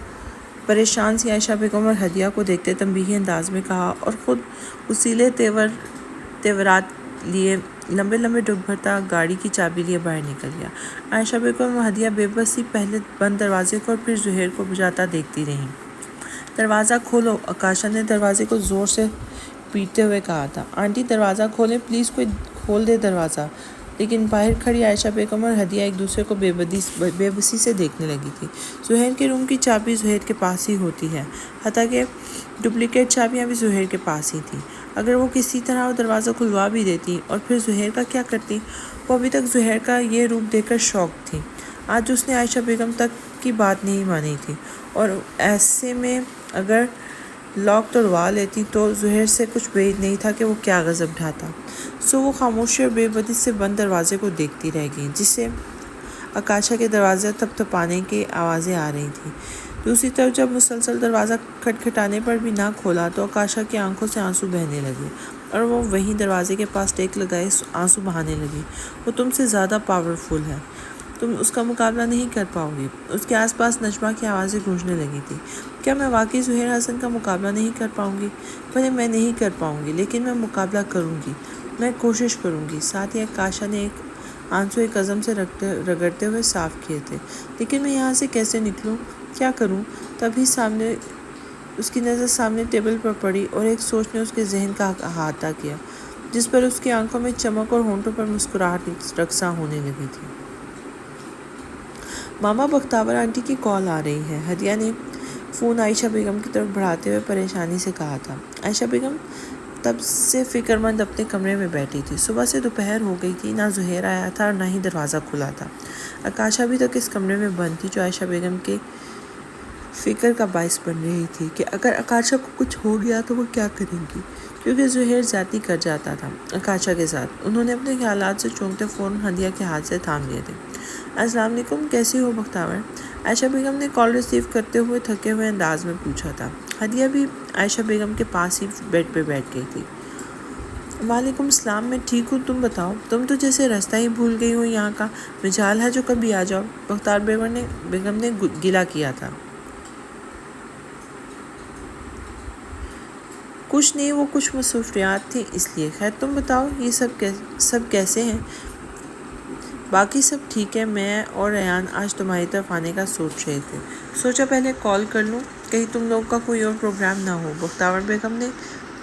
پریشان سی عائشہ بیگم اور ہدیہ کو دیکھتے تنبیہی انداز میں کہا، اور خود وسیلے تیورات لیے لمبے لمبے ڈگ بھرتا گاڑی کی چابی لیے باہر نکل گیا۔ عائشہ بیگم اور ہدیہ بے بس سی پہلے بند دروازے کو اور پھر ظہیر کو بجھاتا دیکھتی رہیں۔ دروازہ کھولو، آکاشا نے دروازے کو زور سے پیٹتے ہوئے کہا تھا۔ آنٹی دروازہ کھولیں پلیز، کوئی کھول دے دروازہ۔ لیکن باہر کھڑی عائشہ بیگم اور ہدیہ ایک دوسرے کو بے بسی سے دیکھنے لگی تھی۔ ظہیر کے روم کی چابی ظہیر کے پاس ہی ہوتی ہے، حتیٰ کہ ڈپلیکیٹ چابیاں بھی ظہیر کے پاس ہی تھیں۔ اگر وہ کسی طرح وہ دروازہ کھلوا بھی دیتی اور پھر ظہیر کا کیا کرتی؟ وہ ابھی تک ظہیر کا یہ روپ دیکھ کر شاک تھی۔ آج اس نے عائشہ بیگم تک کی بات نہیں مانی تھی، اور ایسے میں اگر لاک توڑوا لیتی تو ظہیر سے کچھ بعید نہیں تھا کہ وہ کیا غضب ڈھاتا۔ سو وہ خاموشی اور بے بدی سے بند دروازے کو دیکھتی رہ گئی، جس سے آکاشا کے دروازے تھپتھپانے کی آوازیں آ رہی تھیں۔ دوسری طرف جب مسلسل دروازہ کھٹکھٹانے پر بھی نہ کھولا تو آکاشا کی آنکھوں سے آنسو بہنے لگے، اور وہ وہیں دروازے کے پاس ٹیک لگائے آنسو بہانے لگی۔ وہ تم سے زیادہ پاورفل ہے، تم اس کا مقابلہ نہیں کر پاؤ گی۔ اس کے آس پاس نجمہ کی آوازیں گونجنے لگی تھیں۔ کیا میں واقعی ظہیر حسن کا مقابلہ نہیں کر پاؤں گی؟ بھلے میں نہیں کر پاؤں گی، لیکن میں مقابلہ کروں گی، میں کوشش کروں گی۔ ساتھ ہی آکاشا نے ایک آنسو ایک عزم سے رگڑتے ہوئے صاف کیے تھے۔ لیکن میں یہاں سے کیسے نکلوں، کیا کروں؟ تبھی اس کی نظر سامنے ٹیبل پر پڑی اور ایک سوچ نے اس کے ذہن کا احاطہ کیا، جس پر اس کی آنکھوں میں چمک اور ہونٹوں پر مسکراہٹ رقصاں ہونے لگی تھی۔ ماما بختاور آنٹی کی کال آ رہی ہے، ہدیہ نے فون عائشہ بیگم کی طرف بڑھاتے ہوئے پریشانی سے کہا تھا۔ عائشہ بیگم تب سے فکر مند اپنے کمرے میں بیٹھی تھی۔ صبح سے دوپہر ہو گئی تھی، نہ ظہیر آیا تھا اور نہ ہی دروازہ کھلا تھا۔ آکاشا ابھی تک اس کمرے میں بند تھی جو عائشہ بیگم کے فکر کا باعث بن رہی تھی کہ اگر آکاشا کو کچھ ہو گیا تو وہ کیا کریں گی، کیونکہ زہیر زیادتی کر جاتا تھا آکاشا کے ساتھ۔ انہوں نے اپنے خیالات سے چونکتے فوراً ہدیہ کے ہاتھ سے تھام لیے تھے۔ السلام علیکم، کیسی ہو بختاور؟ عائشہ بیگم نے کال ریسیو کرتے ہوئے تھکے ہوئے انداز میں پوچھا تھا۔ ہدیہ بھی عائشہ بیگم کے پاس ہی بیڈ پہ بیٹھ گئی تھی۔ وعلیکم السلام، میں ٹھیک ہوں، تم بتاؤ؟ تم تو جیسے راستہ ہی بھول گئی ہو یہاں کا، مجال ہے جو کبھی آ جاؤ، بختار بیگم نے گلہ کیا تھا۔ کچھ نہیں، وہ کچھ مصروفیات تھیں اس لیے۔ خیر تم بتاؤ، یہ سب کیسے ہیں؟ باقی سب ٹھیک ہے، میں اور ریان آج تمہاری طرف آنے کا سوچ رہے تھے، سوچا پہلے کال کر لوں، کہیں تم لوگوں کا کوئی اور پروگرام نہ ہو، بختاور بیگم نے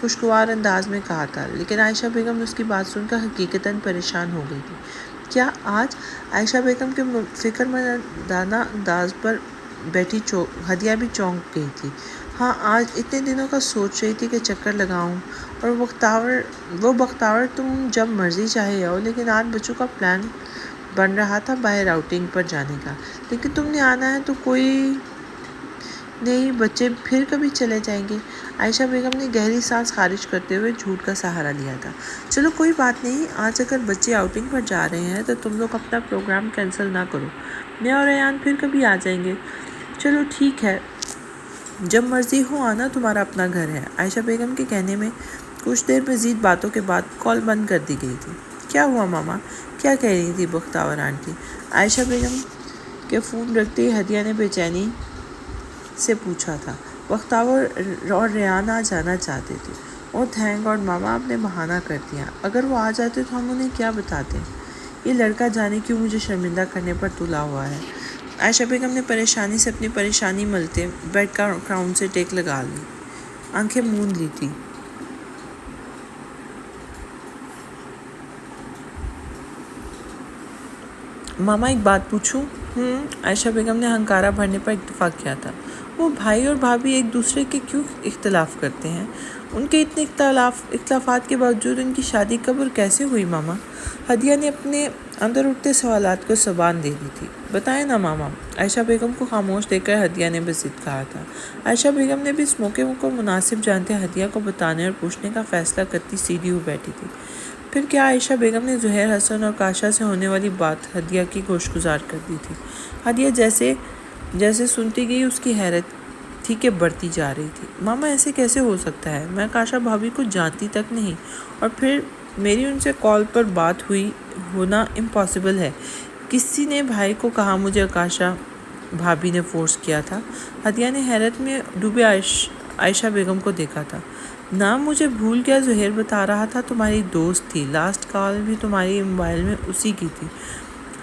خوشگوار انداز میں کہا تھا۔ لیکن عائشہ بیگم اس کی بات سن کر حقیقتاً پریشان ہو گئی تھی۔ کیا آج؟ عائشہ بیگم کے فکر مندانہ انداز پر بیٹھی ہدیہ بھی چونک گئی تھی۔ ہاں، آج اتنے دنوں کا سوچ رہی تھی کہ چکر لگاؤں، اور بختاور تم جب مرضی چاہے آؤ، لیکن آج بچوں کا پلان بن رہا تھا باہر آؤٹنگ پر جانے کا، لیکن تم نے آنا ہے تو کوئی نہیں، بچے پھر کبھی چلے جائیں گے۔ عائشہ بیگم نے گہری سانس خارج کرتے ہوئے جھوٹ کا سہارا لیا تھا۔ چلو کوئی بات نہیں، آج اگر بچے آؤٹنگ پر جا رہے ہیں تو تم لوگ اپنا پروگرام کینسل نہ کرو، میں اور ریان پھر کبھی آ جائیں گے۔ چلو ٹھیک ہے، جب مرضی ہو آنا، تمہارا اپنا گھر ہے۔ عائشہ بیگم کے کہنے میں کچھ دیر مزید باتوں کے بعد کال بند کر دی گئی تھی۔ کیا ہوا ماما؟ کیا کہہ رہی تھی بختاور آنٹی؟ عائشہ بیگم کے فون رکھتے ہی ہدیہ نے بے چینی سے پوچھا تھا۔ بختاور اور ریان آ جانا چاہتے تھے، اور تھینک گاڈ ماما آپ نے بہانہ کر دیا، اگر وہ آ جاتے تو ہم انہیں کیا بتاتے؟ یہ لڑکا جانے کیوں مجھے شرمندہ کرنے پر تلا ہوا ہے۔ عائشہ بیگم نے پریشانی سے اپنی پریشانی ملتے بیڈ کا کراؤن سے ٹیک لگا لی، آنکھیں موند لی تھی۔ ماما ایک بات پوچھوں؟ عائشہ بیگم نے ہنکارا بھرنے پر اتفاق کیا تھا۔ وہ بھائی اور بھابھی ایک دوسرے کے کیوں اختلاف کرتے ہیں؟ ان کے اتنے اختلافات کے باوجود ان کی شادی کب اور کیسے ہوئی ماما؟ ہدیہ نے اپنے اندر اٹھتے سوالات کو زبان دے دی تھی۔ بتائیں نا ماما، عائشہ بیگم کو خاموش دیکھ کر ہدیہ نے بضد کہا تھا۔ عائشہ بیگم نے بھی اس موقع کو مناسب جانتے ہدیہ کو بتانے اور پوچھنے کا فیصلہ کرتی سیدھی ہو بیٹھی تھی۔ پھر کیا؟ عائشہ بیگم نے زہیر حسن اور کاشا سے ہونے والی بات ہدیہ کی گوشگزار کر دی تھی۔ ہدیہ جیسے سنتی گئی، اس کی حیرت تھی کہ بڑھتی جا رہی تھی۔ ماما ایسے کیسے ہو سکتا ہے؟ میں کاشا بھابھی کو جانتی تک نہیں، اور پھر میری ان سے کال پر بات ہوئی ہونا امپاسبل ہے۔ کسی نے بھائی کو کہا مجھے کاشا بھابھی نے فورس کیا تھا؟ ہدیہ نے حیرت میں ڈوبے عائشہ بیگم کو دیکھا تھا۔ نام مجھے بھول گیا، زہیر بتا رہا تھا تمہاری دوست تھی، لاسٹ کال بھی تمہاری موبائل میں اسی کی تھی۔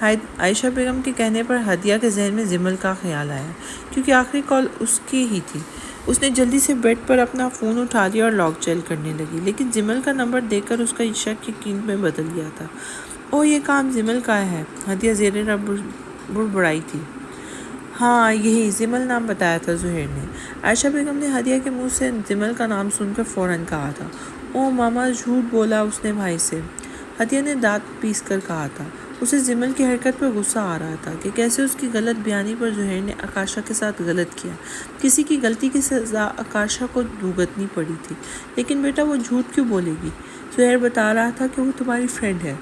عائشہ بیگم کے کہنے پر ہدیہ کے ذہن میں جمل کا خیال آیا، کیونکہ آخری کال اس کی ہی تھی۔ اس نے جلدی سے بیڈ پر اپنا فون اٹھا لیا اور لاک چیل کرنے لگی، لیکن جمل کا نمبر دیکھ کر اس کا شک یقین میں بدل گیا تھا۔ اوہ، یہ کام جمل کا ہے، ہدیہ زیر بڑبڑائی تھی۔ ہاں، یہی جمل نام بتایا تھا زہیر نے۔ عائشہ بیگم نے ہدیہ کے منہ سے جمل کا نام سن کر فوراً کہا تھا۔ اوہ ماما، جھوٹ بولا اس نے بھائی سے، ہدیہ نے دانت پیس کر کہا تھا۔ اسے جمل کی حرکت پر غصہ آ رہا تھا کہ کیسے اس کی غلط بیانی پر زہیر نے آکاشا کے ساتھ غلط کیا۔ کسی کی غلطی کی سزا آکاشا کو بھگتنی پڑی تھی، لیکن بیٹا وہ جھوٹ کیوں بولے گی؟ زہیر بتا رہا تھا کہ وہ تمہاری فرینڈ ہے۔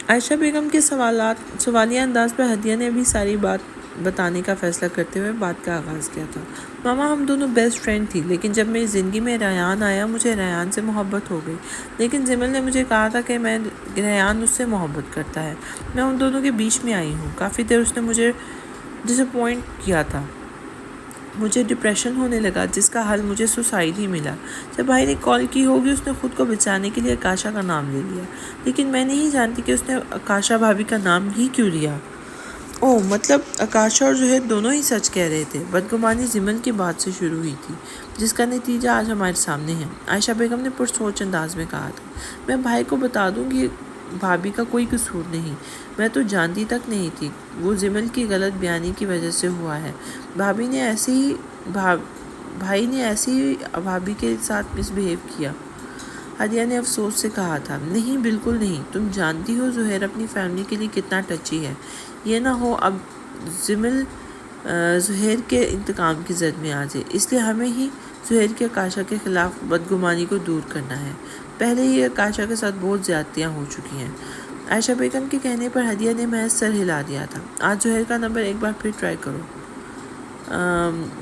عائشہ بیگم کے سوالیہ انداز پر ہدیہ نے ابھی ساری بات بتانے کا فیصلہ کرتے ہوئے بات کا آغاز کیا تھا۔ ماما، ہم دونوں بیسٹ فرینڈ تھی، لیکن جب میری زندگی میں ریان آیا، مجھے ریان سے محبت ہو گئی، لیکن جمل نے مجھے کہا تھا کہ ریان اس سے محبت کرتا ہے۔ میں ان دونوں کے بیچ میں آئی ہوں۔ کافی دیر اس نے مجھے ڈس اپوائنٹ کیا تھا، مجھے ڈپریشن ہونے لگا، جس کا حل مجھے سوسائڈ ہی ملا۔ جب بھائی نے کال کی ہوگی، اس نے خود کو بچانے کے لیے آکاشا کا نام لے لیا، لیکن میں نہیں جانتی کہ اس نے آکاشا بھابھی کا نام ہی کیوں لیا۔ اوہ، مطلب آکاشا اور زہیر دونوں ہی سچ کہہ رہے تھے۔ بدگمانی جمل کی بات سے شروع ہوئی تھی، جس کا نتیجہ آج ہمارے سامنے ہے، عائشہ بیگم نے پرسوچ انداز میں کہا تھا۔ میں بھائی کو بتا دوں گی، بھابھی کا کوئی قصور نہیں، میں تو جانتی تک نہیں تھی، وہ جمل کی غلط بیانی کی وجہ سے ہوا ہے۔ بھائی نے ایسے ہی بھابھی کے ساتھ مس بہیو کیا، ہدیہ نے افسوس سے کہا تھا۔ نہیں، بالکل نہیں، تم جانتی ہو زہیر اپنی فیملی کے لیے کتنا ٹچی ہے۔ یہ نہ ہو اب جمل زہیر کے انتقام کی زد میں آ جائے، اس لیے ہمیں ہی زہیر کے کاشا کے خلاف بدگمانی کو دور کرنا ہے۔ پہلے ہی کاشا کے ساتھ بہت زیادتیاں ہو چکی ہیں۔ عائشہ بیگم کے کہنے پر ہدیہ نے محض سر ہلا دیا تھا۔ آج زہیر کا نمبر ایک بار پھر ٹرائی کرو۔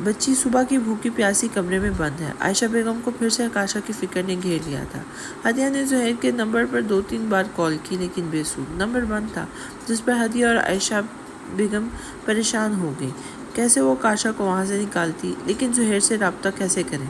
بچی صبح کی بھوکی پیاسی کمرے میں بند ہے۔ عائشہ بیگم کو پھر سے کاشا کی فکر نے گھیر لیا تھا۔ ہدیہ نے زہیر کے نمبر پر 2-3 بار کال کی لیکن بے سود۔ نمبر بند تھا، جس پر ہدیہ اور عائشہ بیگم پریشان ہو گئی۔ کیسے وہ کاشا کو وہاں سے نکالتی، لیکن زہیر سے رابطہ کیسے کریں؟